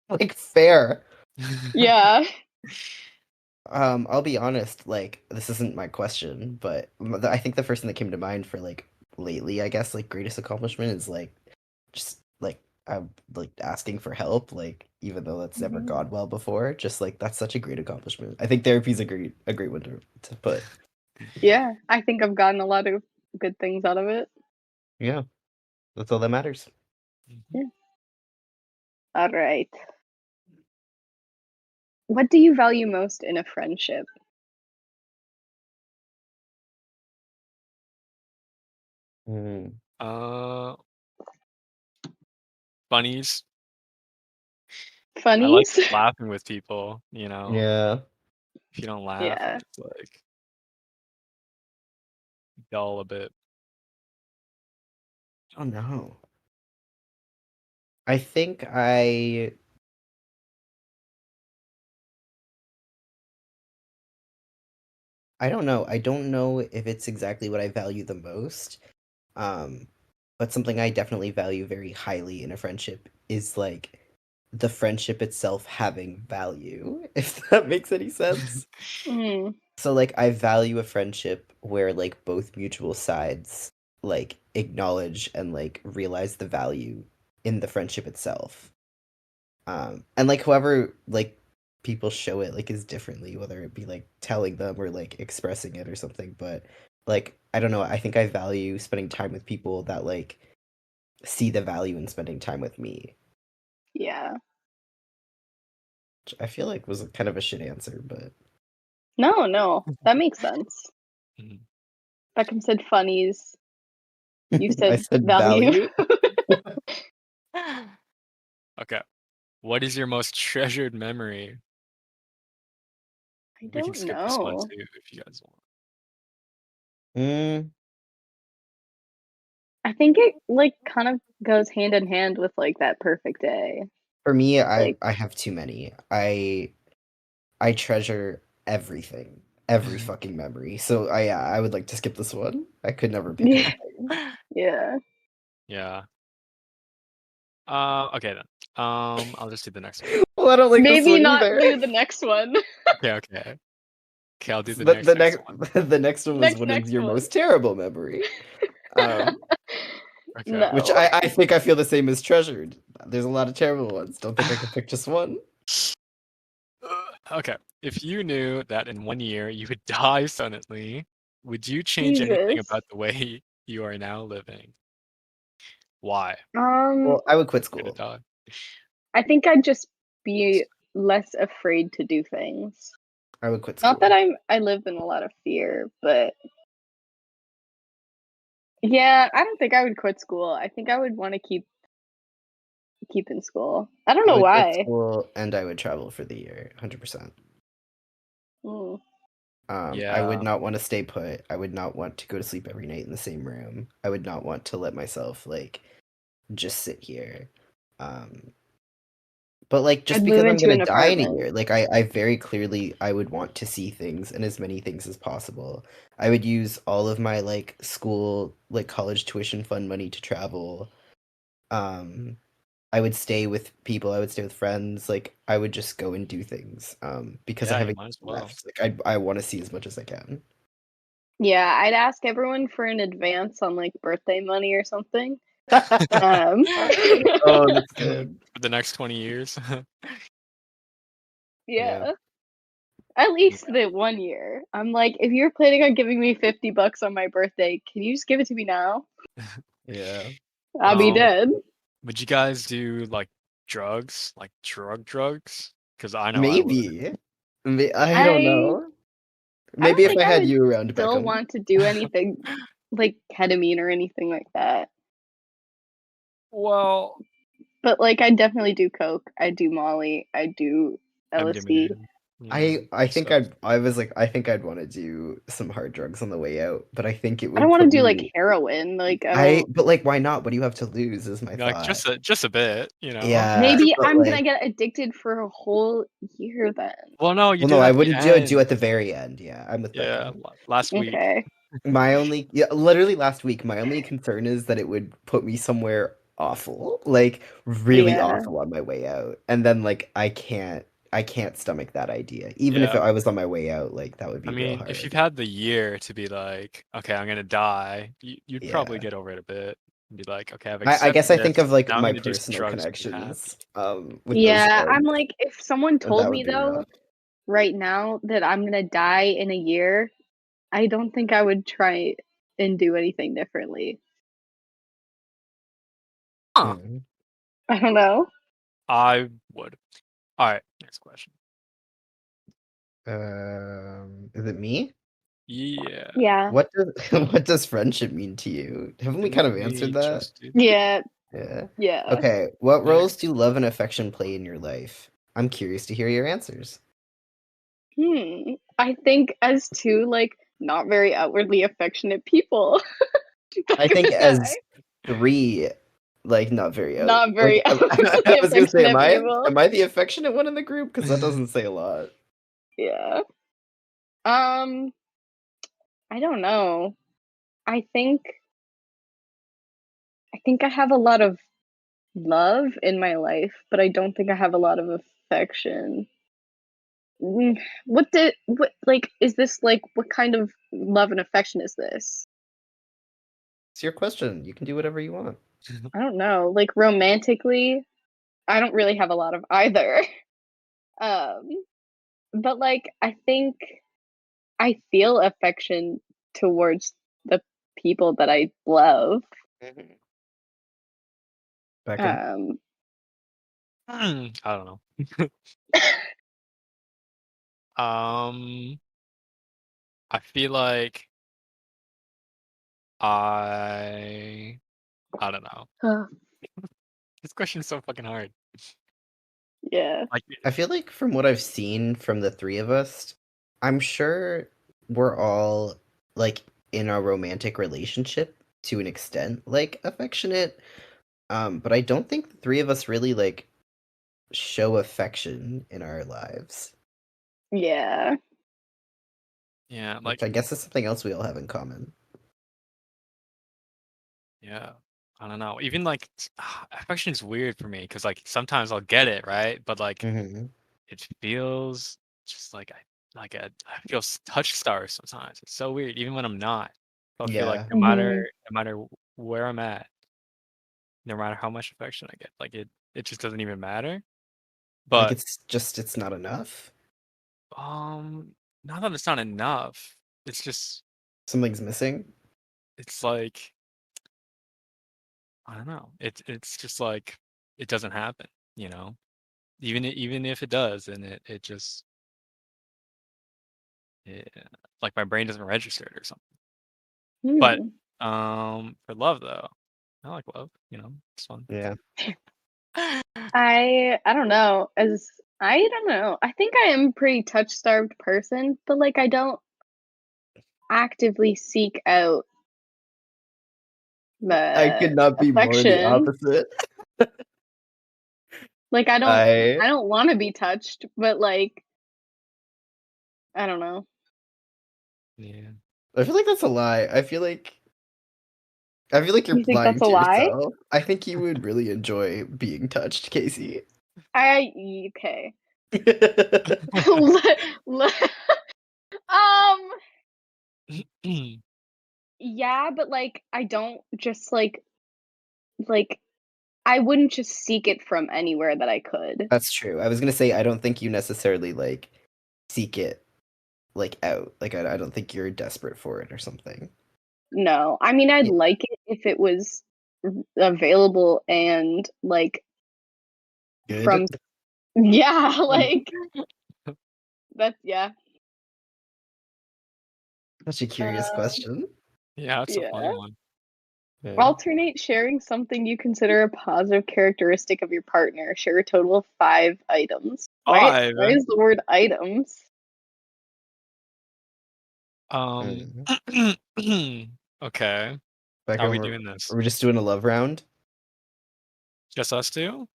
Like fair. Yeah. I'll be honest. Like this isn't my question, but I think the first thing that came to mind for like lately, I guess, like greatest accomplishment is like just like I'm like asking for help. Like even though that's never Mhm. gone well before, just like that's such a great accomplishment. I think therapy's a great one to put. Yeah, I think I've gotten a lot of good things out of it. Yeah, that's all that matters. Mhm. Yeah. All right. What do you value most in a friendship? Mm, Uh, Bunnies. I like Funnies? laughing with people, you know. yeah. If you don't laugh, Yeah. it's like dull a bit. Oh no. I think I don't know. I don't know if it's exactly what I value the most. Um, but something I definitely value very highly in a friendship is like the friendship itself having value, if that makes any sense. Mm, So like I value a friendship where like both mutual sides like acknowledge and like realize the value in the friendship itself. And like however like people show it like is differently, whether it be like telling them or like expressing it or something. But like I don't know, I think I value spending time with people that like see the value in spending time with me. yeah. Which I feel like was kind of a shit answer, but No, no, that makes sense. Mhm. Beckham said funnies. You I said said value. value. Okay. What is your most treasured memory? I We can don't skip this one know. too if you guys want. Mm, I think it like kind of goes hand in hand with like that perfect day. For me, Like I have too many. I treasure everything, every fucking memory. So I would like to skip this one. I could never pick yeah, anything. yeah. Yeah. Okay then. I'll just do the next one. Well, I don't like this Maybe one not either. do the next one. Okay, okay. Okay, I'll do the The, next the next next one. the next one was what is Next your one. most terrible memory? Um, Okay. which No. I think I feel the same as treasured. There's a lot of terrible ones. Don't think I could pick just one. Okay. If you knew that in 1 year you would die suddenly, would you change anything Jesus. about the way you are now living? Why? Well, I would quit You're gonna school. die. I think I'd just be less afraid to do things. I would quit Not that school. I live in a lot of fear, but yeah, I don't think I would quit school. I think I would want to keep in school. I don't I know would quit why. school and I would travel for the year, 100%. Mm. I would Yeah. not want to stay put. I would not want to go to sleep every night in the same room. I would not want to let myself like just sit here. Um, but like just I'd move because I'm into gonna an die in a apartment. year, like I very clearly I would want to see things and as many things as possible. I would use all of my like school, like college tuition fund money to travel. Um, I would stay with people. I would stay with friends. Like I would just go and do things. Because I Yeah, have you a might as year well. left. Like I want to see as much as I can. Yeah, I'd ask everyone for an advance on like birthday money or something. Oh, that's good. For the next 20 years. Yeah. Yeah. At least the 1 year. I'm like, if you're planning on giving me $50 on my birthday, can you just give it to me now? Yeah. I'll be Um, dead. would you guys do like drugs? Like drugs? Because I know I would. Maybe. I don't I know. I don't Maybe if think I I had would you around, still Beckham. want to do anything like ketamine or anything like that. Well, But like I definitely do coke. I do Molly. I do LSD. MDMA. I think Stuff. I think I'd want to do some hard drugs on the way out, but I think it I don't would want to put do like me heroin. Like I don't. but like why not? What do you have to lose is my Like thought. just a bit, you know. Yeah, Maybe but I'm gonna like get addicted for a whole year then. Well, no, you well do no, I that at the wouldn't do it end. at the very end. Yeah, I'm with Yeah, Beckham. last week. Okay. My only yeah, literally last week, my only concern is that it would put me somewhere awful, like really Yeah. awful on my way out. And then like I can't stomach that idea. Even if Yeah. I was on my way out, like that would I be real mean, if you've hard. had the year to be like, okay, I'm gonna die, you'd probably Yeah. get over it a bit and be like, okay, I've I guess accepted I think this. of like Now I'm my gonna do some personal drugs to be happy. connections with those Yeah, I'm drugs, like, if someone and told that would me be rough. though, right now that I'm gonna die in a year, I don't think I would try and do anything differently. Huh. Mhm. I don't know. I would. All right, next question. Is it me? Yeah. Yeah. What does what does friendship mean to you? Haven't we kind of answered Genuinely that? trusted. Yeah. Yeah. Yeah. Okay. What roles Next. do love and affection play in your life? I'm curious to hear your answers. I think as two like not very outwardly affectionate people, I Becca think and I, as three, like not very out. not Like very I outwardly was gonna say, affectionate people. am I the affectionate one in the group? Because that doesn't say a lot. Yeah. Um, I don't know. I think I think I have a lot of love in my life, but I don't think I have a lot of affection. What like is this like what kind of love and affection is this? It's your question. You can do whatever you want. I don't know. Like romantically, I don't really have a lot of either. Um, but like I think I feel affection towards the people that I love. Mhm. Beckham. Um, I don't know. Um, I feel like I I don't know. uh, This question is so fucking hard. yeah. Like, I feel like from what I've seen from the three of us, I'm sure we're all like in a romantic relationship to an extent like affectionate. But I don't think the three of us really like show affection in our lives. Yeah. Yeah, Which like I guess is something else we all have in common. yeah. I don't know. Even like affection is weird for me because like sometimes I'll get it, right? But like Mm-hmm. it feels just I feel touch stars sometimes. It's so weird, even when I'm not. I feel like Yeah. no matter where I'm at, no matter how much affection I get, like it just doesn't even matter. Like But it's not enough. not that it's not enough. It's just Something's missing. it's like I don't know. It's just like it doesn't happen, you know. Even if it does, and it just yeah, like my brain doesn't register it or something. But Hmm. for love though, I like love. You know, it's fun. Yeah. I don't know. I don't know. I think I am a pretty touch starved person, but like I don't actively seek out I the could not be more the affection. opposite. Like I I don't want to be touched, but like I don't know. Yeah. I feel like that's a lie. I feel like you're You think lying that's a to lie? yourself. I think you would really enjoy being touched, Casey. Okay. Le- le- um yeah, but like I don't just like I wouldn't just seek it from anywhere that I could. That's true. I was gonna say I don't think you necessarily like seek it like out. Like I don't think you're desperate for it or something. No. I mean, I'd Yeah. like it if it was available and like Good. from yeah, like that's yeah. Such a curious Uh, question. Yeah, that's a funny yeah. one. Yeah. Alternate sharing something you consider a positive characteristic of your partner. Share a total of 5 items. Five. Why is the word items? Um. Mm. Okay. How are Beckham, we we're, doing this? we're just doing a love round. Just us two?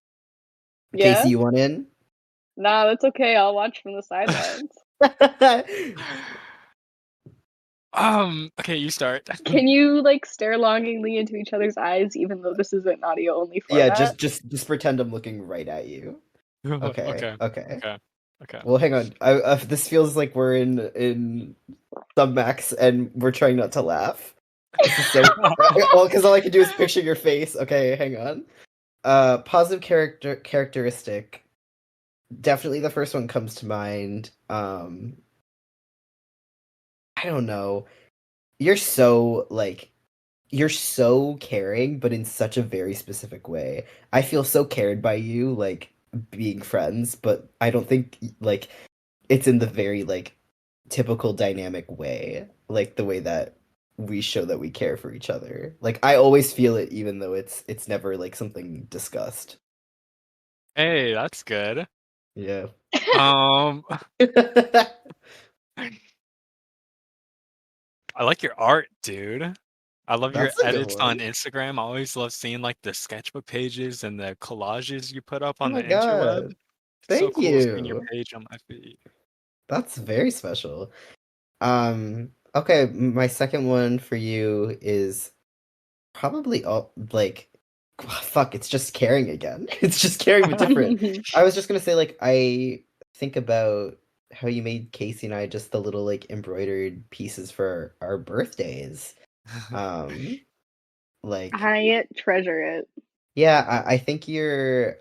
Yeah? Casey, you want in? Nah, that's okay. I'll watch from the sidelines. Okay, you start. Can you like stare longingly into each other's eyes even though this is an audio only Yeah, format? just pretend I'm looking right at you. Okay, Okay. okay. Okay. Okay. Well, hang on. This feels like we're in submax, and we're trying not to laugh. This is so well because all I can do is picture your face. Okay, hang on. Positive characteristic. Definitely the first one comes to mind. I don't know. You're so like you're so caring, but in such a very specific way. I feel so cared by you, like being friends, but I don't think like it's in the very like typical dynamic way, like the way that we show that we care for each other. Like I always feel it, even though it's never like something discussed. Hey, that's good. Yeah. Um, That's I like your art, dude. I love your a good edits on one. Instagram. I always love seeing like the sketchbook pages and the collages you put up Oh on the my interweb. god. It's so Thank cool seeing your you. page on my feed. That's very special. Okay, my second one for you is probably all like fuck, it's just caring again. It's just caring but different. I was just gonna say like I think about how you made Casey and I just the little like embroidered pieces for our birthdays. Um like I treasure it. yeah, I think you're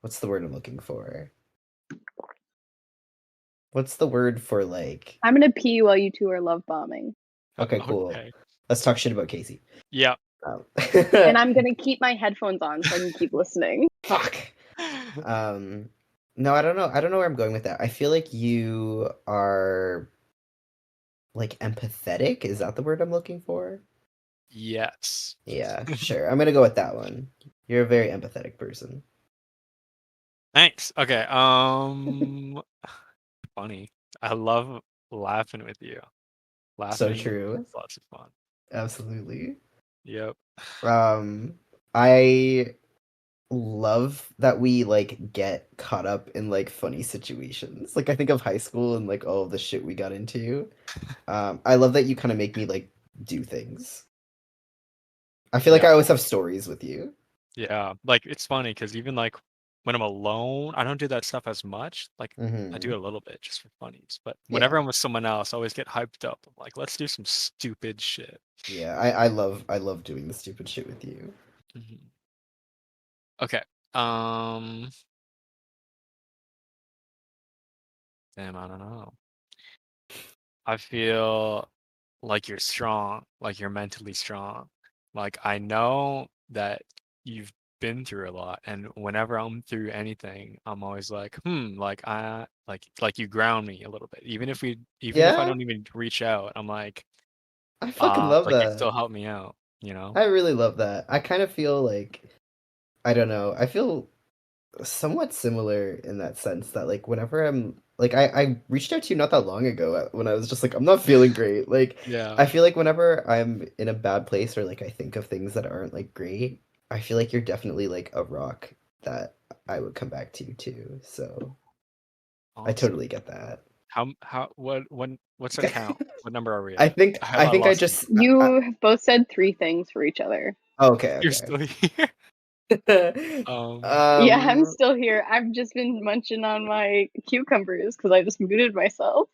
what's the word I'm looking for? What's the word for like I'm gonna pee while you two are love bombing. okay, cool. Okay. Let's talk shit about Casey. Yeah. Um, And I'm gonna keep my headphones on so I can keep listening. fuck. No, I don't know. I don't know where I'm going with that. I feel like you are like empathetic. Is that the word I'm looking for? Yes. Yeah, sure. I'm gonna go with that one. You're a very empathetic person. Thanks. Okay. Funny. I love laughing with you. laughing. true. It's lots of fun. Absolutely. Yep. I love that we like get caught up in like funny situations. Like I think of high school and like all of the shit we got into. I love that you kind of make me like do things. I feel like Yeah. I always have stories with you. Yeah. Like it's funny because even like when I'm alone, I don't do that stuff as much. Like I do Hmm. it a little bit just for funnies. But Yeah, whenever I'm with someone else, I always get hyped up. I'm like, let's do some stupid shit. yeah. I love doing the stupid shit with you. Mhm. Okay. Um. Damn, I don't know. I feel like you're strong, like you're mentally strong. Like I know that you've been through a lot, and whenever I'm through anything, I'm always like, like I like you ground me a little bit. Even if I Yeah, don't even reach out, I'm I fucking love like you that. still help me out, you know? I really love that. I kind of feel like I don't know. I feel somewhat similar in that sense that like whenever I'm like I reached out to you not that long ago when I was just like I'm not feeling great. Like Yeah. I feel like whenever I'm in a bad place or like I think of things that aren't like great, I feel like you're definitely like a rock that I would come back to too. So I Awesome. totally get that. What's our count? What number are we I at? think I I think I lost just You have both said 3 things for each other. okay, You're still here. okay. Yeah, I'm um still here. I've just been munching on my cucumbers because I just muted myself.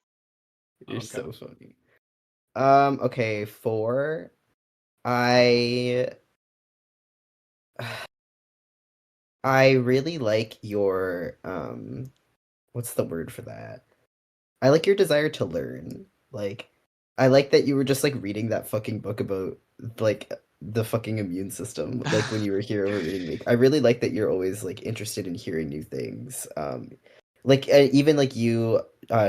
you're Okay. so funny. Okay, 4. I I really like your what's the word for that? I like your desire to learn. Like I like that you were just like reading that fucking book about like the fucking immune system like when you were here over reading me. I really like that you're always like interested in hearing new things. Like even like you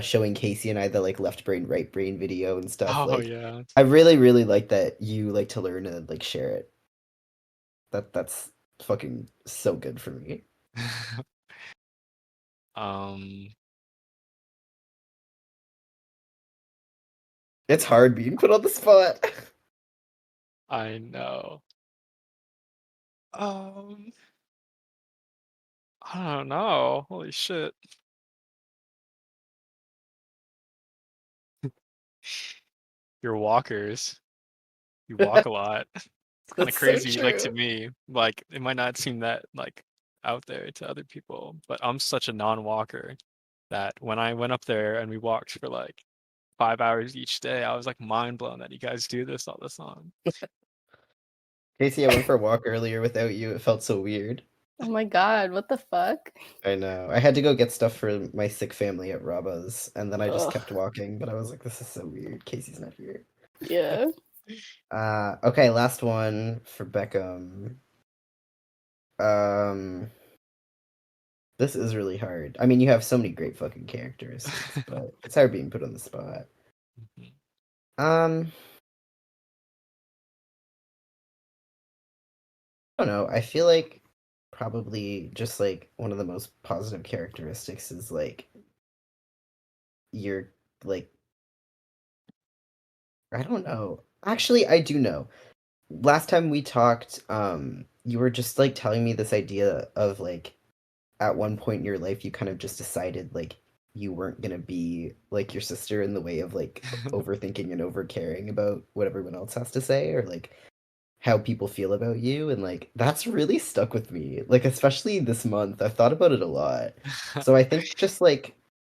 showing Casey and I the like left brain right brain video and stuff Oh like yeah. I really like that you like to learn and like share it. That's fucking so good for me. Um, It's hard being put on the spot. I know. Um, I don't know. Holy shit. You're walkers. You walk a lot. It's kind of That's so crazy, like to true. me. Like it might not seem that like out there to other people, but I'm such a non-walker that when I went up there and we walked for like 5 hours each day, I was like mind blown that you guys do this all the time. Casey, I went for a walk earlier without you. It felt so weird. Oh my god, what the fuck? I know. I had to go get stuff for my sick family at Raba's, and then I just Ugh. kept walking, but I was like, this is so weird. Casey's not here. Yeah. Okay, last one for Beckham. Um, this is really hard. I mean, you have so many great fucking characteristics, but it's hard being put on the spot. Mhm. Um, I don't know. I feel like probably just like one of the most positive characteristics is like you're like I don't know. Actually, I do know. Last time we talked, you were just like telling me this idea of like at one point in your life you kind of just decided like you weren't gonna be like your sister in the way of like overthinking and over caring about what everyone else has to say or like how people feel about you and like that's really stuck with me. Like especially this month. I've thought about it a lot. So I think just like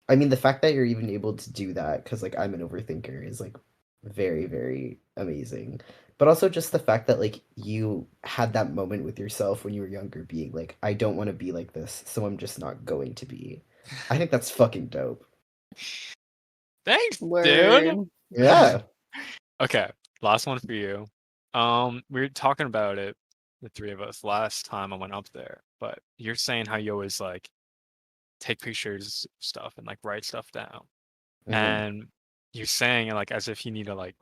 I mean the fact that you're even able to do that cuz like I'm an overthinker is like very amazing. But also just the fact that like you had that moment with yourself when you were younger being like I don't want to be like this, so I'm just not going to be. I think that's fucking dope. Thanks, dude. Word. Yeah. Okay, last one for you. We were talking about it, the three of us, last time I went up there, but you're saying how you always like take pictures of stuff and like write stuff down. Hmm. And you're saying it like as if you need to like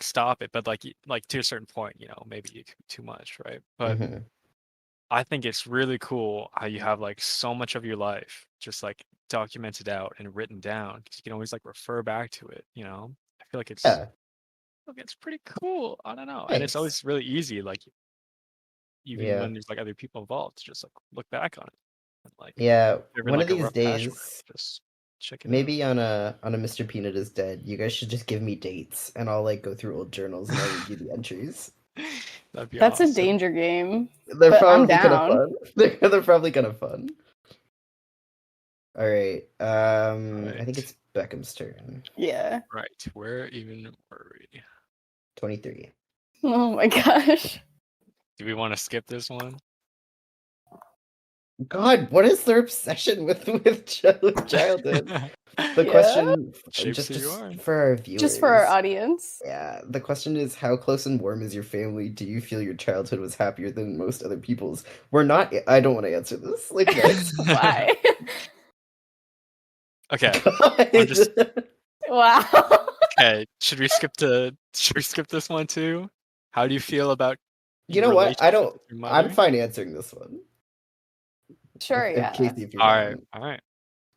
stop it, but like like to a certain point, maybe it could be too much, right? But Hmm. I think it's really cool how you have like so much of your life just like documented out and written down because you can always like refer back to it. I feel like it's Yeah, pretty cool. I don't know, and it's thanks. always really easy. Like even Yeah, when there's like other people involved, to just like look back on it and like yeah. if in One of like a these rough patch or days, whatever, just check it out. maybe on a Mr. Peanut is Dead, you guys should just give me dates, and I'll like go through old journals and I'll read you the entries. That'd be That's a awesome. danger game. They're But I'm probably kind of down. fun. They're probably kind of fun. All right. I think Right. it's Beckham's turn. Yeah. Right. Where even were we? 23. Oh my gosh. Do we want to skip this one? God, what is their obsession with childhood? The Yeah. question, Shapes who you just are. for our viewers. Just for our audience. Yeah, the question is, how close and warm is your family? Do you feel your childhood was happier than most other people's? We're not. I don't want to answer this. Like, guys. Why? Okay. God. just- Wow. Okay. Should we skip this one too? How do you feel about You your know what? I relationship don't. with your I'm mother? fine answering this one. Sure, If yeah. Casey, if you're All down. right. All right.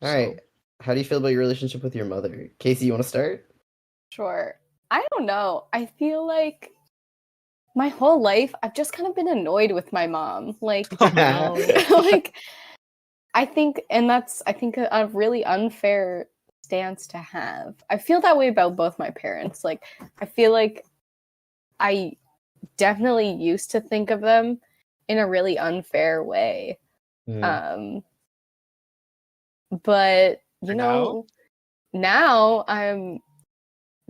All right. How do you feel about your relationship with your mother? Casey, you want to start? Sure. I don't know. I feel like my whole life I've just kind of been annoyed with my mom. Like Oh, no. like I think a really unfair stance to have. I feel that way about both my parents. Like I feel like I definitely used to think of them in a really unfair way. Mm. But you And know, now I'm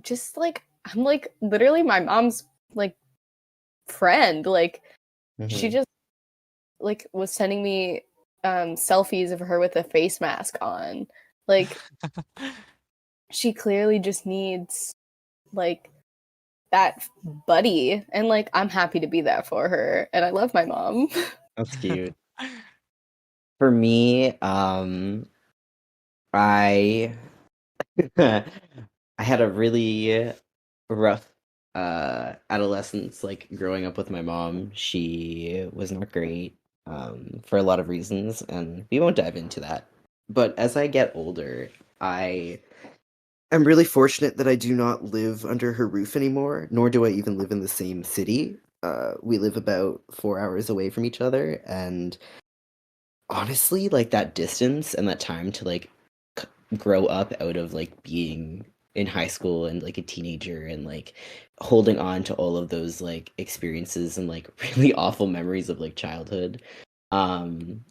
just like I'm like literally my mom's like friend. Like she Mhm. just like was sending me selfies of her with a face mask on. Like she clearly just needs like that buddy, and like I'm happy to be that for her, and I love my mom. That's cute. For me, I I had a really rough adolescence, like growing up with my mom. She was not great for a lot of reasons, and we won't dive into that. But as I get older, I am really fortunate that I do not live under her roof anymore, nor do I even live in the same city. We live about 4 hours away from each other, and honestly, like that distance and that time to like grow up out of like being in high school and like a teenager and like holding on to all of those like experiences and like really awful memories of like childhood. Um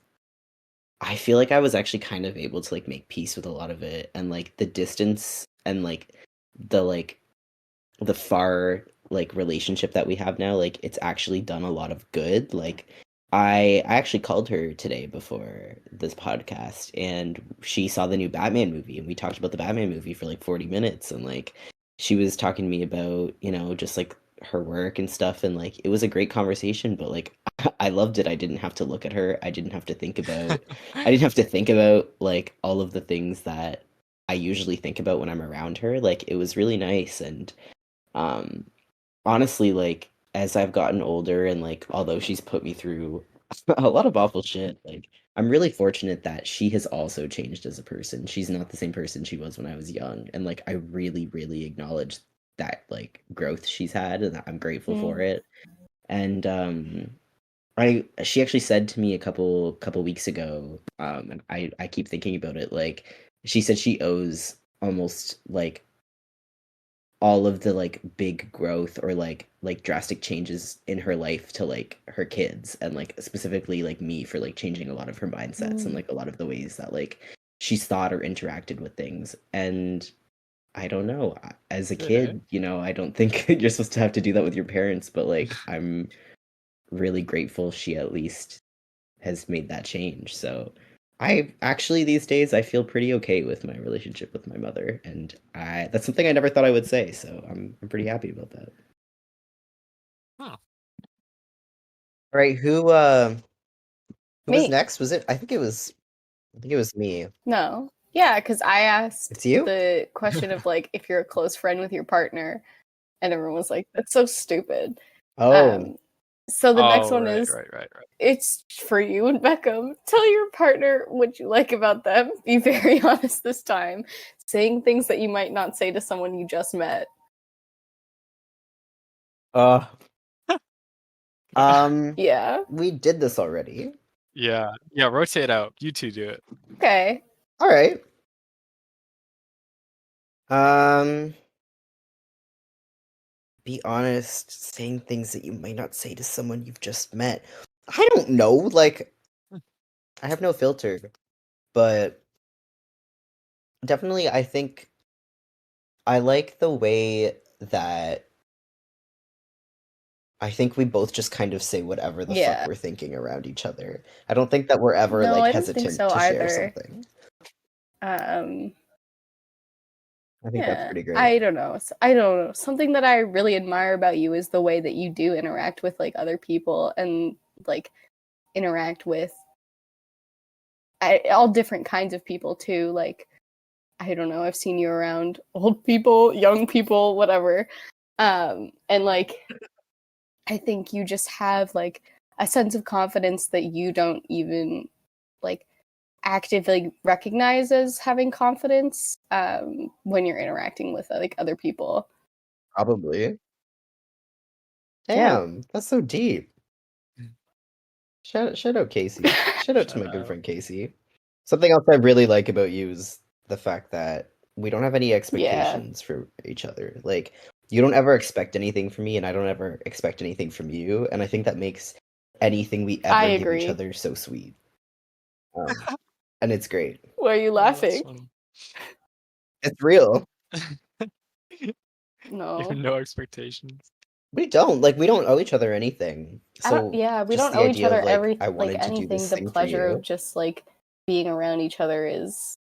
I feel like I was actually kind of able to like make peace with a lot of it, and like the distance and like the far like relationship that we have now, like it's actually done a lot of good. Like I actually called her today before this podcast, and she saw the new Batman movie, and we talked about the Batman movie for like 40 minutes, and like she was talking to me about, just like her work and stuff, and like it was a great conversation, but like I loved it. I didn't have to look at her. I didn't have to think about like all of the things that I usually think about when I'm around her. Like it was really nice, and um honestly, like as I've gotten older and like although she's put me through a lot of awful shit, like I'm really fortunate that she has also changed as a person. She's not the same person she was when I was young, and like I really really acknowledge that like growth she's had, and I'm grateful for it. And I she actually said to me a couple weeks ago, and I keep thinking about it, like she said she owes almost like all of the like big growth or like drastic changes in her life to like her kids, and like specifically like me for like changing a lot of her mindsets and like a lot of the ways that like she's thought or interacted with things. And I don't know, as a Good, kid, I don't think you're supposed to have to do that with your parents, but like I'm really grateful she at least has made that change. So I actually these days I feel pretty okay with my relationship with my mother, and that's something I never thought I would say. So I'm pretty happy about that. Huh. All right, who was Me. next? I think it was me. No. Yeah, because I asked It's you? the question of like if you're a close friend with your partner, and everyone was like, "That's so stupid." Oh, So the next one right, is right. it's for you and Beckham. Tell your partner what you like about them. Be very honest this time. Saying things that you might not say to someone you just met. Uh, Yeah. we did this already. Yeah, rotate out. You two do it. Okay. All right. Be honest, saying things that you might not say to someone you've just met. I don't know, like, I have no filter, but definitely I think I like the way that I think we both just kind of say whatever the fuck Yeah. we're thinking around each other. I don't think that we're ever No, like I don't think hesitant so to share either. something. I think that's Yeah, pretty great. I don't know. I don't know. Something that I really admire about you is the way that you do interact with like other people and like interact with all different kinds of people too. Like I don't know. I've seen you around old people, young people, whatever. And like I think you just have like a sense of confidence that you don't even like actively recognize as having confidence when you're interacting with like other people. Probably. Yeah. Damn, that's so deep. Shout out Casey. Shout out to my good friend Casey. Something else I really like about you is the fact that we don't have any expectations for each other. Like, you don't ever expect anything from me, and I don't ever expect anything from you. And I think that makes anything we I ever give each agree. other so sweet. And it's great. Why are you Oh, that's laughing? funny. It's real. You No. have no expectations. We don't owe each other anything. So we just don't the owe each idea other of, like, every I like wanted to do anything. this The thing for pleasure you. of just like being around each other is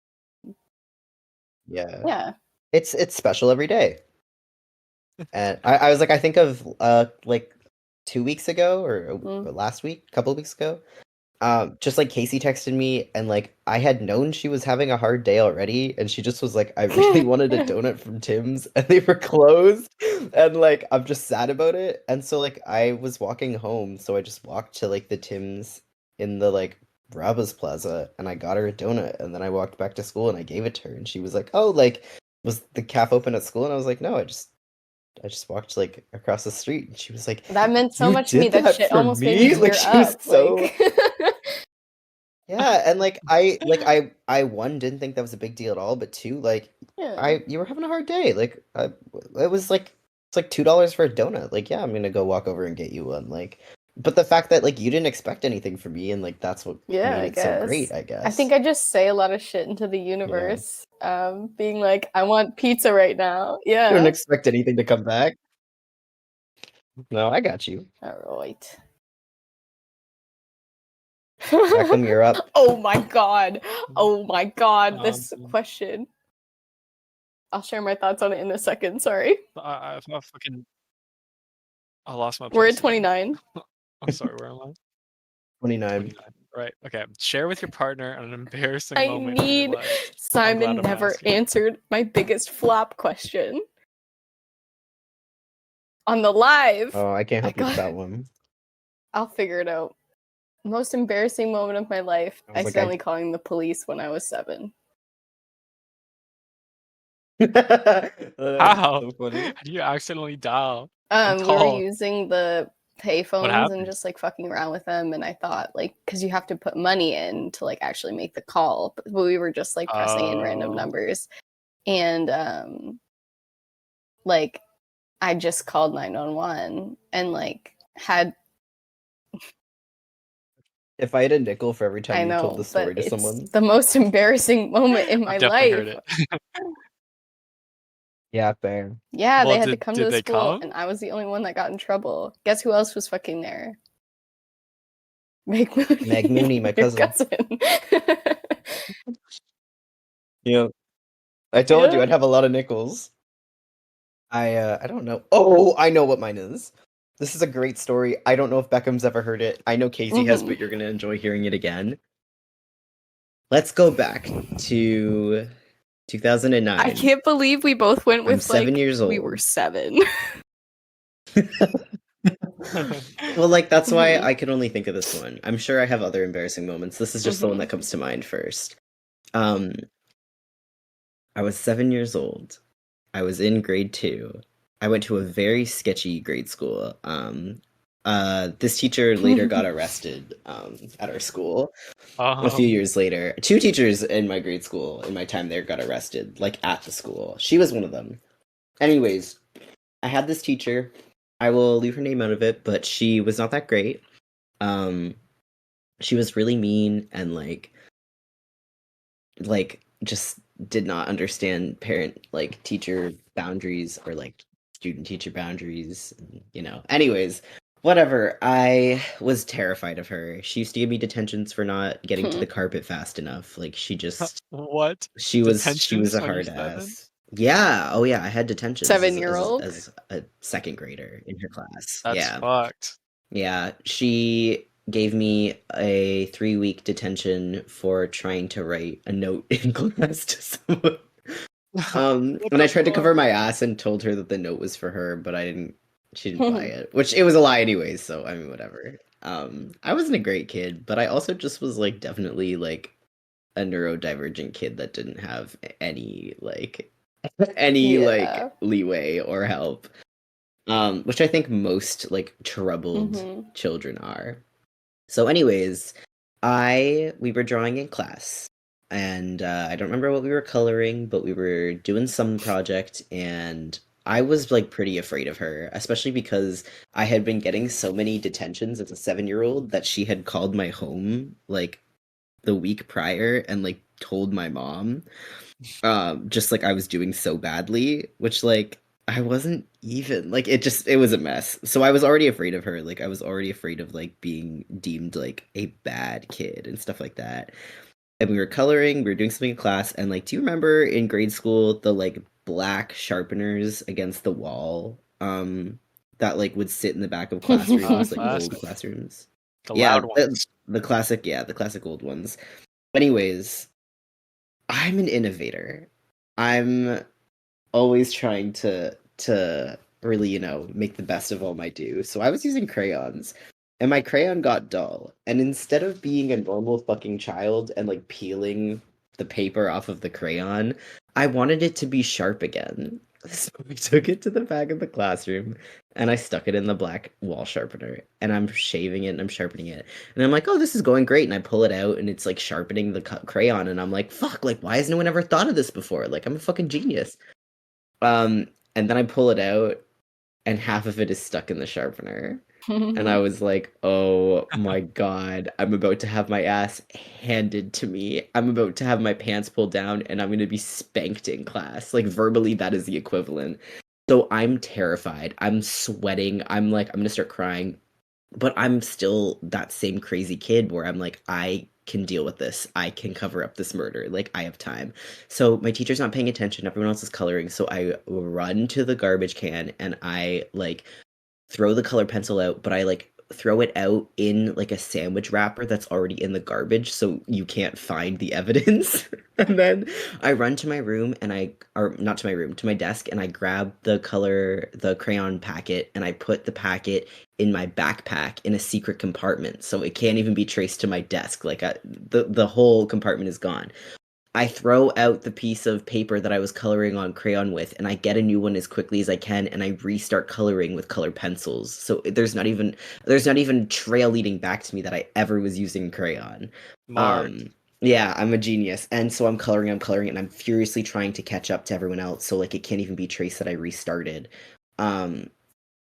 Yeah. It's special every day. And I was like, I think of like 2 weeks ago or last week, a couple of weeks ago. Just like Casey texted me and like I had known she was having a hard day already, and she just was like, I really wanted a donut from Tim's and they were closed, and like I'm just sad about it. And so like I was walking home, so I just walked to like the Tim's in the like Bravas Plaza and I got her a donut, and then I walked back to school and I gave it to her, and she was like, oh, like was the cafe open at school? And I was like, no, I just walked like across the street, and she was like, that meant so "You much to me. did That shit for almost made me?" me Like tear she was up. so Like yeah, and like I one didn't think that was a big deal at all, but two, like yeah. you were having a hard day. Like it was like it's like $2 for a donut. Like yeah, I'm gonna go walk over and get you one. Like, but the fact that like you didn't expect anything from me, and like that's what Yeah, made I it so guess. great. I guess. I think I just say a lot of shit into the universe. Being like, I want pizza right now. You don't Yeah. expect anything to come back. No, I got you. All right. Beckham, you're up. Oh my god. Oh my god. This Um, question. I'll share my thoughts on it in a second. Sorry. I lost my place. We're at again. 29. I'm sorry, where am I? 29. 29. Right. Okay. Share with your partner an embarrassing I moment in your need life. Simon I'm never asking. answered my biggest flop question. On the live. Oh, I can't help you with got- that one. I'll figure it out. Most embarrassing moment of my life. I was like, Accidentally calling the police when I was 7. How? So funny. How do you accidentally dial? We were call? using the payphones and happened? just like fucking around with them, and I thought like because you have to put money in to like actually make the call, but we were just like pressing in random Oh. numbers, and like I just called 911 and like had If I had a nickel for every I time you know, told the story but to it's someone. the most embarrassing moment in my I've definitely heard life. it. Yeah, fair. Yeah, Well, they had to come to did the they school, come? and I was the only one that got in trouble. Guess who else was fucking there? Meg Mooney. Meg Mooney, my your cousin. Yeah. I told you Yeah. I'd have a lot of nickels. I don't know. Oh, I know what mine is. This is a great story. I don't know if Beckham's ever heard it. I know Casey has, but you're gonna enjoy hearing it again. Let's go back to 2009. I can't believe we both went with I'm 7 years old. we were 7. Well, like that's why I could only think of this one. I'm sure I have other embarrassing moments. This is just the one that comes to mind first. I was 7 years old. I was in grade 2, I went to a very sketchy grade school. This teacher later got arrested at our school a few years later. Two teachers in my grade school in my time there got arrested, like at the school. She was one of them. Anyways, I had this teacher. I will leave her name out of it, but she was not that great. She was really mean and like just did not understand parent like teacher boundaries or like student teacher boundaries, you know. Anyways, whatever. I was terrified of her. She used to give me detentions for not getting to the carpet fast enough. Like What? she was Detentions a when you're hard 7? ass. Yeah. Oh yeah, I had detentions as 7-year-old? a second grader in her class. That's Yeah. fucked. Yeah, she gave me a 3-week detention for trying to write a note in class to someone. What And I the tried to fuck? cover my ass and told her that the note was for her, but she didn't buy it, which it was a lie anyways, so I mean, whatever. I wasn't a great kid, but I also just was like definitely like a neurodivergent kid that didn't have any like Yeah. leeway or help. Which I think most like troubled Mhm. children are. So, anyways, we were drawing in class, and I don't remember what we were coloring, but we were doing some project, and I was like pretty afraid of her, especially because I had been getting so many detentions as a 7-year-old that she had called my home like the week prior and like told my mom just like I was doing so badly, which like I wasn't even like it was a mess. So I was already afraid of her. Like I was already afraid of like being deemed like a bad kid and stuff like that. And we were coloring, we were doing something in class, and like do you remember in grade school the like black sharpeners against the wall? That like would sit in the back of classrooms, like old Classic. classrooms. The Yeah, loud ones. the classic, yeah, the classic old ones. Anyways, I'm an innovator. I'm always trying to really, you know, make the best of all my do. So I was using crayons, and my crayon got dull. And instead of being a normal fucking child and like peeling the paper off of the crayon, I wanted it to be sharp again. So I took it to the back of the classroom and I stuck it in the black wall sharpener and I'm shaving it and I'm sharpening it. And I'm like, oh, this is going great. And I pull it out and it's like sharpening the crayon. And I'm like, fuck, like, why has no one ever thought of this before? Like, I'm a fucking genius. And then I pull it out, and half of it is stuck in the sharpener. And I was like, oh my god, I'm about to have my ass handed to me. I'm about to have my pants pulled down, and I'm going to be spanked in class. Like, verbally, that is the equivalent. So I'm terrified. I'm sweating. I'm like, I'm going to start crying. But I'm still that same crazy kid where I'm like, I can deal with this. I can cover up this murder. Like, I have time. So my teacher's not paying attention. Everyone else is coloring. So I run to the garbage can and I like throw the color pencil out, but I like throw it out in like a sandwich wrapper that's already in the garbage so you can't find the evidence. And then I run to my room and or not to my room, to my desk, and I grab the crayon packet and I put the packet in my backpack in a secret compartment so it can't even be traced to my desk. Like the whole compartment is gone. I throw out the piece of paper that I was coloring on crayon with, and I get a new one as quickly as I can, and I restart coloring with colored pencils. So there's not even trail leading back to me that I ever was using crayon. Smart. Yeah, I'm a genius, and so I'm coloring, and I'm furiously trying to catch up to everyone else. So like it can't even be traced that I restarted. Um,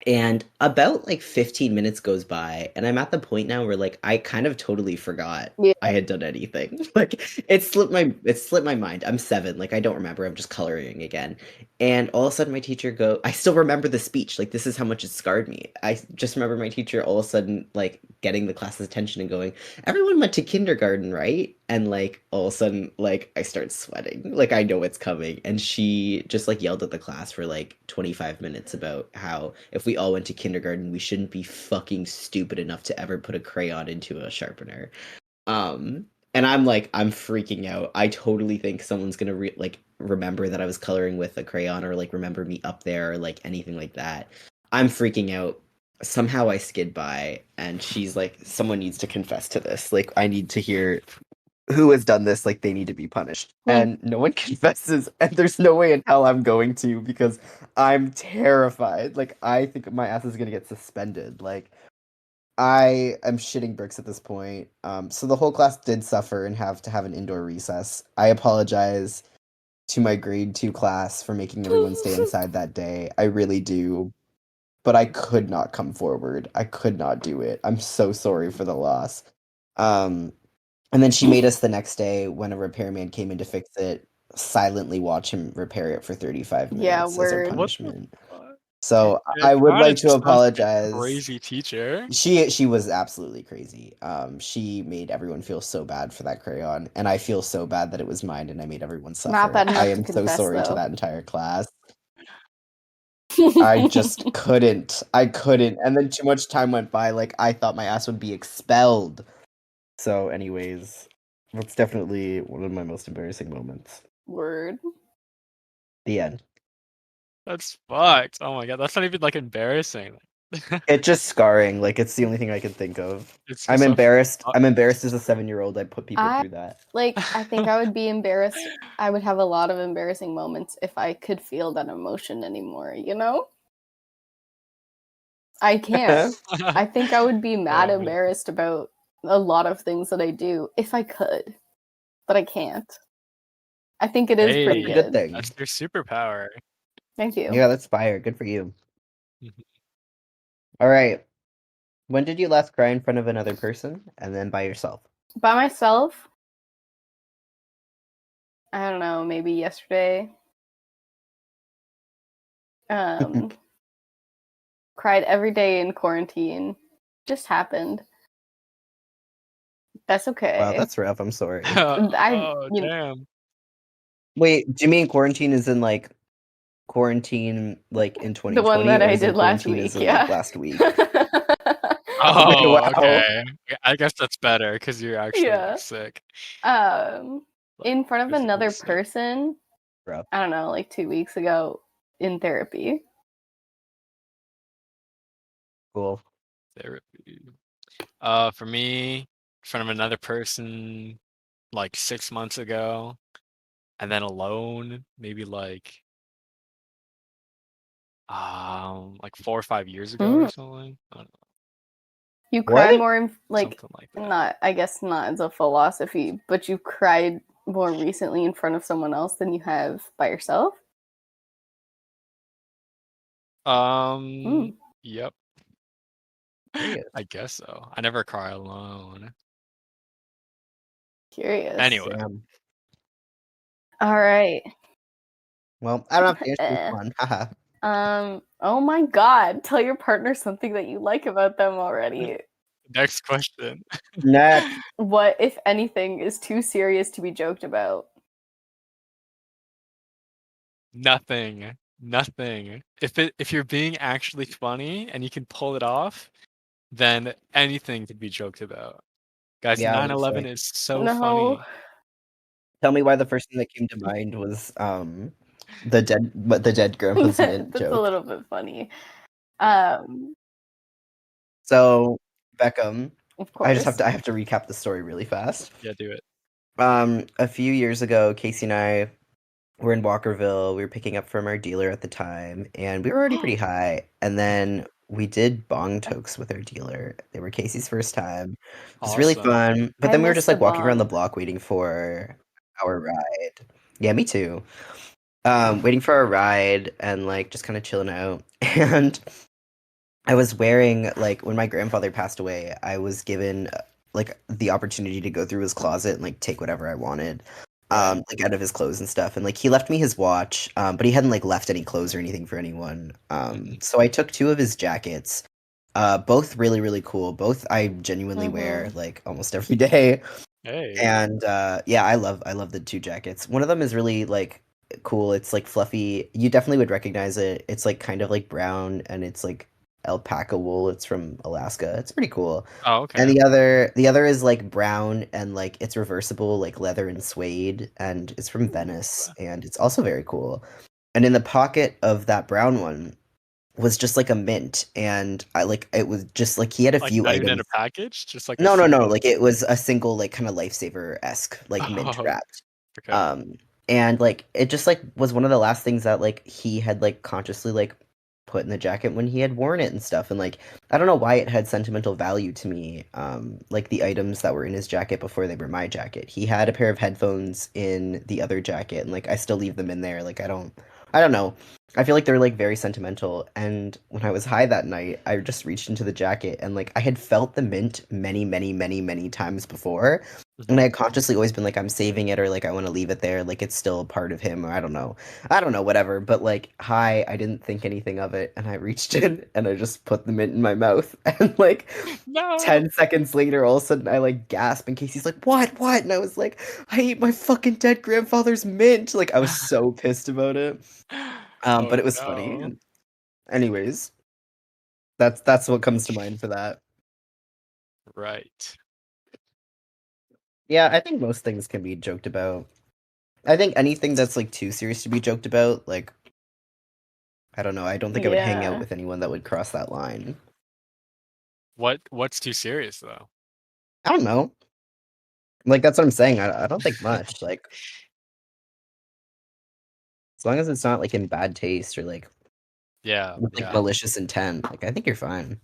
and about like 15 minutes goes by, and I'm at the point now where like I kind of totally forgot Yeah. I had done anything. Like it slipped my mind. I'm 7, like I don't remember. I'm just coloring again. And all of a sudden my teacher I still remember the speech. Like this is how much it scarred me. I just remember my teacher all of a sudden like getting the class's attention and going, "Everyone went to kindergarten, right?" And like all of a sudden like I start sweating. Like I know it's coming. And she just like yelled at the class for like 25 minutes about how if we all went to kindergarten, we shouldn't be fucking stupid enough to ever put a crayon into a sharpener. And I'm like, I'm freaking out. I totally think someone's gonna remember that I was coloring with a crayon or like remember me up there or like anything like that. I'm freaking out. Somehow I skid by, and she's like, someone needs to confess to this. Like, I need to hear who has done this, like they need to be punished. Hmm. And no one confesses, and there's no way in hell I'm going to because I'm terrified. Like I think my ass is gonna get suspended. Like I am shitting bricks at this point. So the whole class did suffer and have to have an indoor recess. I apologize to my grade 2 class for making everyone stay inside that day. I really do. But I could not come forward. I could not do it. I'm so sorry for the loss. And then she made us the next day when a repairman came in to fix it, silently watch him repair it for 35 Yeah, minutes as our word. What the punishment. fuck? So Yeah, I would Joanna like to just sounds like a apologize. Crazy teacher. She was absolutely crazy. She made everyone feel so bad for that crayon, and I feel so bad that it was mine and I made everyone suffer. Not bad enough I to am so confess, sorry to though. that entire class. I just couldn't. I couldn't. And then too much time went by. Like I thought my ass would be expelled. So, anyways, that's definitely one of my most embarrassing moments. Word. The end. That's fucked. Oh my god, that's not even like embarrassing. It's just scarring. Like it's the only thing I can think of. It's I'm just so embarrassed. fucked. I'm embarrassed as a 7-year-old. I put people I- through that. Like, I think I would be embarrassed. I would have a lot of embarrassing moments if I could feel that emotion anymore, you know? I can't. I think I would be mad Oh, man. embarrassed about a lot of things that I do if I could, but I can't. I think it is pretty Hey, That's a good good. thing. That's your superpower. Thank you. Yeah, that's fire. Good for you. Mhm. All right. When did you last cry in front of another person and then by yourself? By myself, I don't know, maybe yesterday. Cried every day in quarantine. Just happened. That's okay. Wow, that's rough. I'm sorry. Oh, you know, damn. Wait, do you mean quarantine is in like quarantine like in 2020? the one that or I is in did last quarantine week, as in, yeah. like, last week? Oh, Wow. okay. Yeah, I guess that's better because you're actually Yeah. like sick. In front of physically another sick. person, Rough. I don't know, like 2 weeks ago in therapy. Cool. Therapy. For me, in front of another person, like 6 months ago, and then alone, maybe like 4 or 5 years ago or something. I don't know, You cry What? more in, like, something like that. not, I guess not as a philosophy, but you cried more recently in front of someone else than you have by yourself? Yep, Curious. I guess so. I never cry alone. Curious. Anyway, Damn. All right. Well, I don't have to answer this one. Haha. Oh my god, tell your partner something that you like about them already. next question. Next. What, if anything, is too serious to be joked about? Nothing. Nothing. If you're being actually funny and you can pull it off, then anything could be joked about. Guys, Yeah, 9/11 honestly. is so No. funny. Tell me why the first thing that came to mind was the dead grandpa's mint That's a joke. little bit funny. Um, So, Beckham, of I course. have to recap the story really fast. Yeah, do it. A few years ago, Casey and I were in Walkerville. We were picking up from our dealer at the time, and we were already pretty high. And then we did bong tokes with our dealer. They were Casey's first time. It was really Awesome. fun. But I then we were miss just the like walking around the bong. block waiting for our ride. Yeah, me too. Waiting for our ride and like just kind of chilling out. And I was wearing like when my grandfather passed away, I was given like the opportunity to go through his closet and like take whatever I wanted. Right. Like out of his clothes and stuff. And like he left me his watch, but he hadn't like left any clothes or anything for anyone. So I took 2 of his jackets. Both really, really cool. Both I genuinely wear like almost every day. Hey. And yeah, I love the 2 jackets. One of them is really like cool. It's like fluffy. You definitely would recognize it. It's like kind of like brown and it's like alpaca wool. It's from Alaska. It's pretty cool. Oh, And okay. the other is like brown and like it's reversible, like leather and suede, and it's from Venice, and it's also very cool. And in the pocket of that brown one, was just like a mint, and I like it was just like he had a Like few not even in items. a package, just like a No, no, no. single. Like it was a single, like kind of lifesaver-esque, like mint Oh, wrapped. okay. And like it just like was one of the last things that like he had like consciously like put in the jacket when he had worn it and stuff. And like I don't know why it had sentimental value to me. Like the items that were in his jacket before they were my jacket. He had a pair of headphones in the other jacket, and like I still leave them in there. Like I don't know. I feel like they're like very sentimental. And when I was high that night, I just reached into the jacket and like I had felt the mint many, many, many, many times before. And I had consciously always been like, I'm saving it, or like I want to leave it there, like it's still a part of him, or I don't know. I don't know, whatever. But like high, I didn't think anything of it, and I reached in and I just put the mint in my mouth. And like No. 10 seconds later, all of a sudden I like gasp, and Casey's like, What? And I was like, I ate my fucking dead grandfather's mint. Like I was so pissed about it. Oh But it was funny. no. Anyways, that's what comes to mind for that. Right. Yeah, I think most things can be joked about. I think anything that's like too serious to be joked about, like I don't know, I don't think I would hang out Yeah. with anyone that would cross that line. What's too serious though? I don't know. Like that's what I'm saying. I don't think much. Like as long as it's not like in bad taste or like Yeah, with like yeah. malicious intent, like I think you're fine.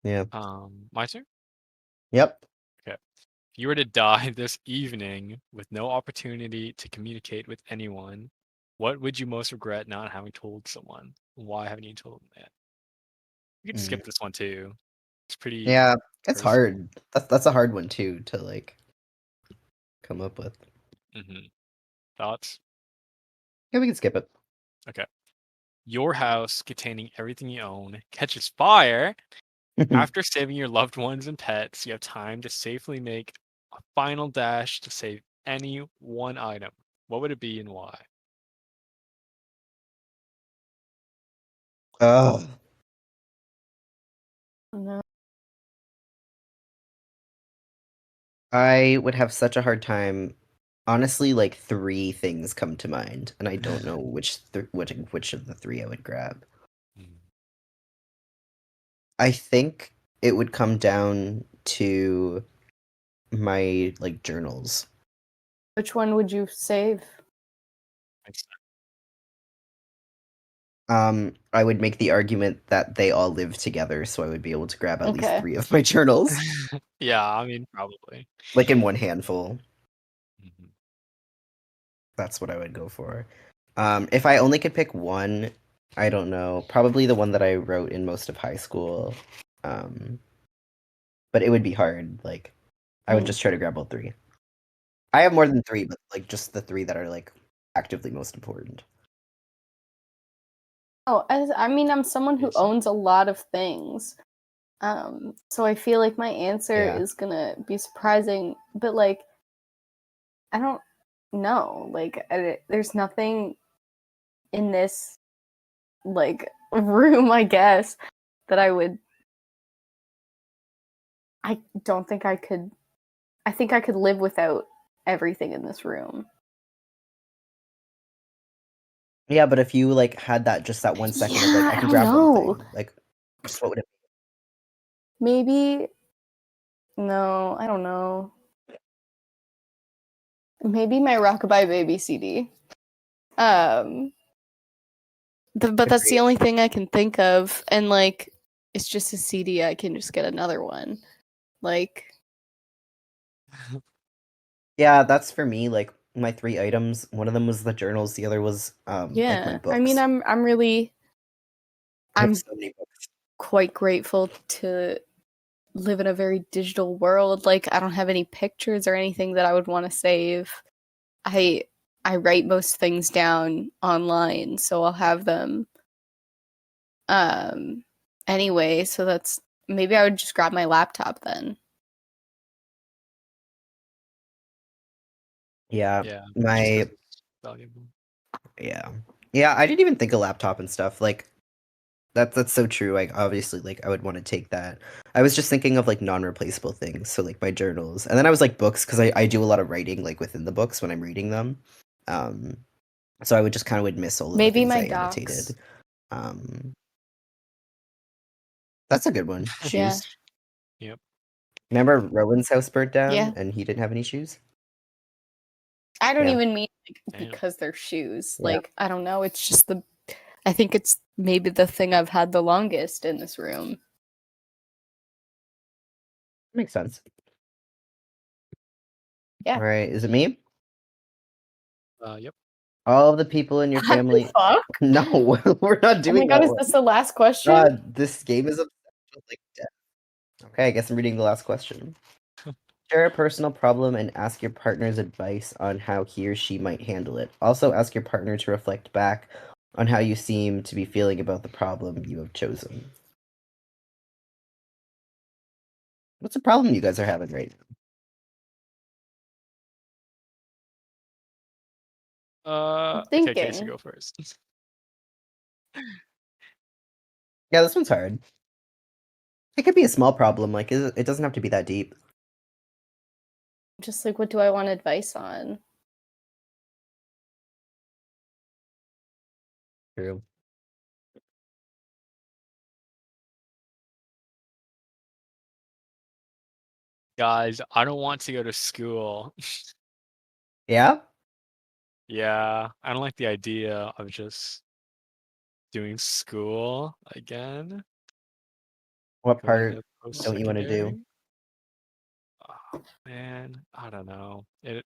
Yeah. My turn? Yep. Okay. If you were to die this evening with no opportunity to communicate with anyone, what would you most regret not having told someone? Why haven't you told them that? You can skip this one too. It's pretty Yeah, it's personal. hard. That's a hard one too to like come up with. Thoughts? Yeah, we can skip it. Okay. Your house containing everything you own catches fire. After saving your loved ones and pets, you have time to safely make a final dash to save any one item. What would it be and why? Oh, No. I would have such a hard time. Honestly, like three things come to mind, and I don't know which of the three I would grab. I think it would come down to my like journals. Which one would you save? I would make the argument that they all live together, so I would be able to grab at least Okay. 3 of my journals, Yeah, I mean, probably. like in one handful. Mhm. That's what I would go for. If I only could pick one, I don't know. Probably the one that I wrote in most of high school. But it would be hard. Like, I would just try to grab all 3. I have more than 3, but like just the 3 that are like actively most important. Oh, I mean, I'm someone who Yes. owns a lot of things. So I feel like my answer Yeah. is gonna be surprising, but like, I don't know. Like, there's nothing in this like room, I guess, that I don't think I could. I think I could live without everything in this room. Yeah, but if you like had that just that 1 second of like Yeah, I I can don't grab know. one thing, like what would it Maybe. No, I don't know. Maybe my Rockabye Baby CD. But that's the Agreed. only thing I can think of, and like, it's just a CD. I can just get another one. Like, Yeah, that's for me. Like my 3 items. One of them was the journals. The other was like my yeah. books. I mean, I'm really, I have I'm so many books. quite grateful to live in a very digital world. Like, I don't have any pictures or anything that I would want to save. I write most things down online, so I'll have them anyway, so that's maybe I would just grab my laptop then. Yeah, Yeah. Just my 'cause it's valuable. yeah. I didn't even think of laptop and stuff. Like that's so true. Like obviously, like I would want to take that. I was just thinking of like non-replaceable things, so like my journals, and then I was like books because I do a lot of writing like within the books when I'm reading them. Um, So I would just kind of would miss all of Maybe the things my I docs. annotated. That's a good one. Yeah. Shoes. Yep. Remember Rowan's house burnt down Yeah. and he didn't have any shoes? I don't Yeah. even mean like, Damn. because they're shoes. Yeah. Like, I don't know. It's just I think it's maybe the thing I've had the longest in this room. Makes sense. Yeah. All right. Is it me? Yep. All of the people in your What the family. fuck? No, we're not Oh doing my god, that is one. this the last question? God, this game is obsessed with like death. Okay, I guess I'm reading the last question. Share a personal problem and ask your partner's advice on how he or she might handle it. Also, ask your partner to reflect back on how you seem to be feeling about the problem you have chosen. What's the problem you guys are having right now? Okay, Casey, thinking. go first. Yeah, this one's hard. It could be a small problem. Like, it doesn't have to be that deep. Just like, what do I want advice on? True. Guys, I don't want to go to school. Yeah? Yeah, I don't like the idea of just doing school again. What Going part to don't you want to do? post-secondary. Oh, man, I don't know. It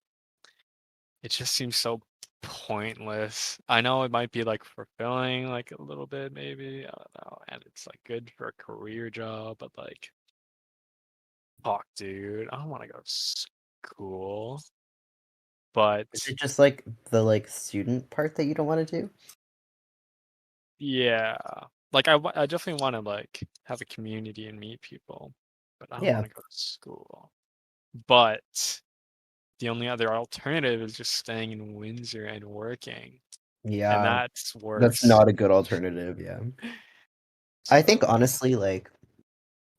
just seems so pointless. I know it might be like fulfilling, like a little bit, maybe. I don't know, and it's like good for a career job, but like, fuck, dude, I don't want to go to school. But Is it just like the like student part that you don't want to do? yeah, like I definitely want to like have a community and meet people, but I don't Yeah. want to go to school. But the only other alternative is just staying in Windsor and working, and Yeah. that's worse. That's not a good alternative, yeah. I think So, honestly, like,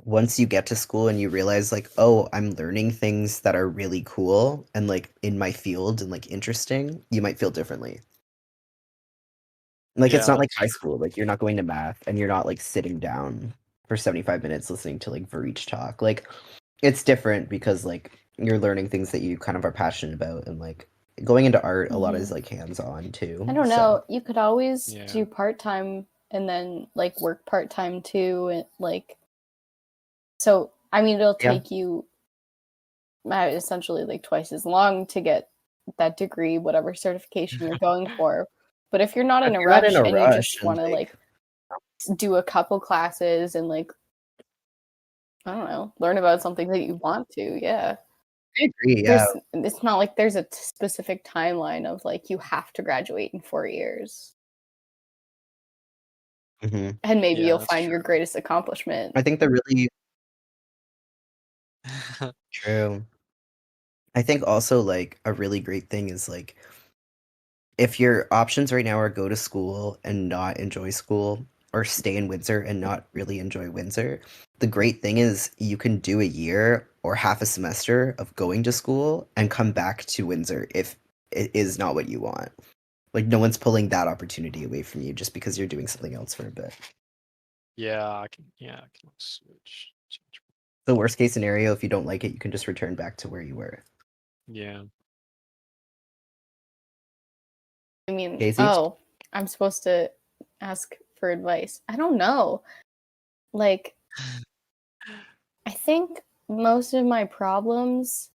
once you get to school and you realize like, oh, I'm learning things that are really cool and like in my field and like interesting, you might feel differently. Like, it's yeah, not like high school. Like, you're not going to math and you're not like sitting down for 75 minutes listening to like Varich talk. Like, it's different because like you're learning things that you kind of are passionate about, and like going into art, a lot is like hands-on too. I don't so- know. You could always Yeah. do part-time and then like work part-time too, and like, so I mean, it'll Yeah. take you essentially like twice as long to get that degree, whatever certification you're going for. But if you're not If in a you're not rush in a and you rush just and, want to like- like do a couple classes and like, I don't know, learn about something that you want to, yeah. I agree, yeah. It's not like there's a specific timeline of like you have to graduate in 4 years, Mhm. and maybe Yeah, you'll that's find your true. greatest accomplishment. I think the really true. I think also like a really great thing is like if your options right now are go to school and not enjoy school, or stay in Windsor and not really enjoy Windsor, the great thing is you can do a year or half a semester of going to school and come back to Windsor if it is not what you want. Like, no one's pulling that opportunity away from you just because you're doing something else for a bit. Yeah, I can switch. Change. The worst case scenario, if you don't like it, you can just return back to where you were. Yeah. I mean, Daisy? oh, I'm supposed to ask for advice. I don't know. Like, I think most of my problems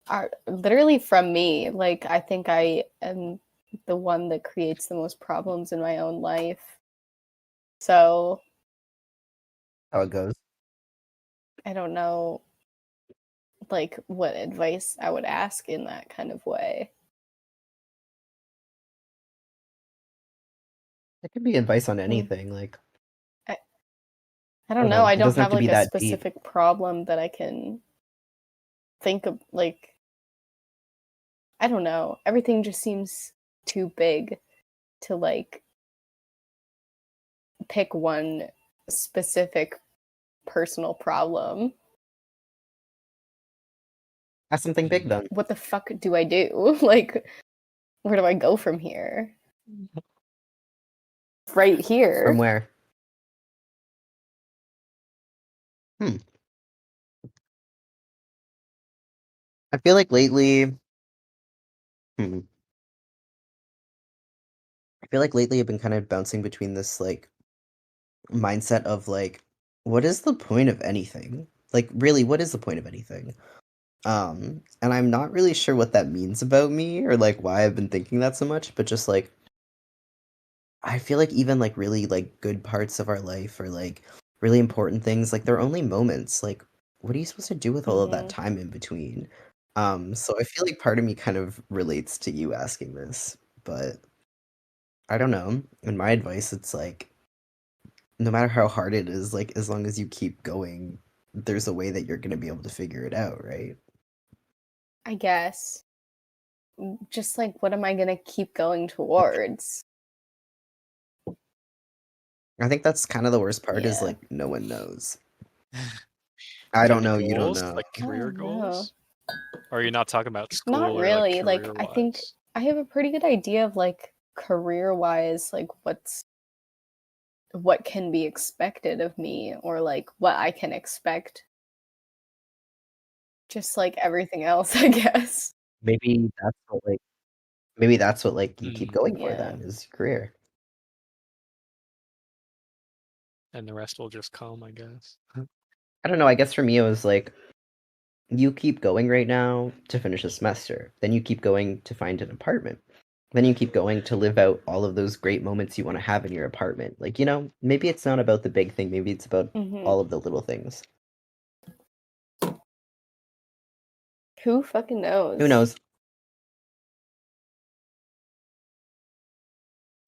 are literally from me. Like, I think I am the one that creates the most problems in my own life. So, How it goes. I don't know, like, what advice I would ask in that kind of way. It could be advice on anything. Like, I don't know. I It don't doesn't have have to be like a that deep. specific problem that I can think of. Like, I don't know. Everything just seems too big to like pick one specific personal problem. Have something big then. What the fuck do I do? Like, Where do I go from here? Right here. From where? I feel like lately. I feel like lately I've been kind of bouncing between this like mindset of like, what is the point of anything? Like, really, what is the point of anything? And I'm not really sure what that means about me or like why I've been thinking that so much, but just like I feel like even like really like good parts of our life or like really important things, like they're only moments. Like, what are you supposed to do with all of that time in between? So I feel like part of me kind of relates to you asking this, but I don't know. In my advice, it's like no matter how hard it is, like as long as you keep going, there's a way that you're gonna be able to figure it out, right? I guess. Just like, what am I gonna keep going towards? I think that's kind of the worst part is Yeah. like no one knows. Do I you don't have know, any you don't goals, know. like I career don't know. goals? Or are you not talking about school Not or really. like Like, I think career-wise? I have a pretty good idea of like career-wise, like what can be expected of me or like what I can expect. Just like everything else, I guess. Maybe that's what like maybe that's what like you keep Mm, going for Yeah. then is your career. and the rest will just come, I guess. I don't know, I guess for me it was like you keep going right now to finish a semester. Then you keep going to find an apartment. Then you keep going to live out all of those great moments you want to have in your apartment. Like, you know, maybe it's not about the big thing, maybe it's about Mhm. all of the little things. Who fucking knows? Who knows?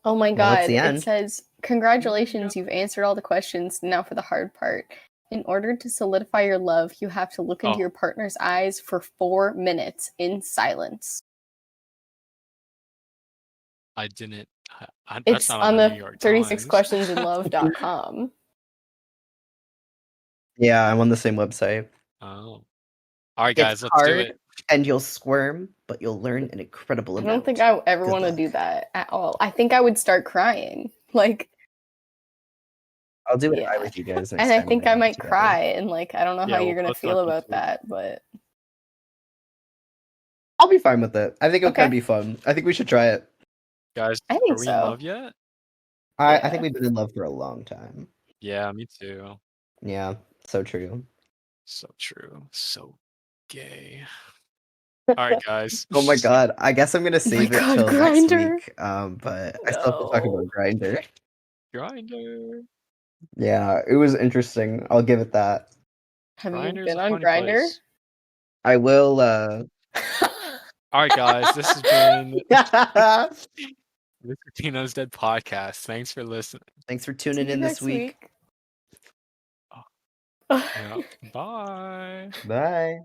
Oh my Well, that's god, the it end. says, congratulations, you've answered all the questions. Now for the hard part. In order to solidify your love, you have to look into Oh. your partner's eyes for 4 minutes in silence. I didn't. That's It's not on the New the York 36 Times. questionsinlove.com. Yeah, I'm on the same website. Oh. All right, It's guys, let's do hard it. and you'll squirm, but you'll learn an incredible I amount. don't think I ever Good want to luck. do that at all. I think I would start crying. Like, I'll do it yeah. with you guys next And I time think we're I in it might together. cry, and like, I don't know Yeah, how we'll you're gonna both feel not be about too- that, but I'll be fine with it. I think it'll Okay. kind of be fun. I think we should try it. Guys, I think are we in so. love yet? I Yeah. think we've been in love for a long time. Yeah, me too. Yeah, so true. So true. So gay. All right, guys. Oh my god, I guess I'm gonna save it God, till Grindr. next week. But I still have to talk No. about Grindr. Grindr. Yeah, it was interesting. I'll give it that. Have you Grindr's been a on funny Grindr? place. I will. All right, guys. This has been the Tino's Dead podcast. Thanks for listening. Thanks for See tuning you in this next week. Yeah. Bye. Bye.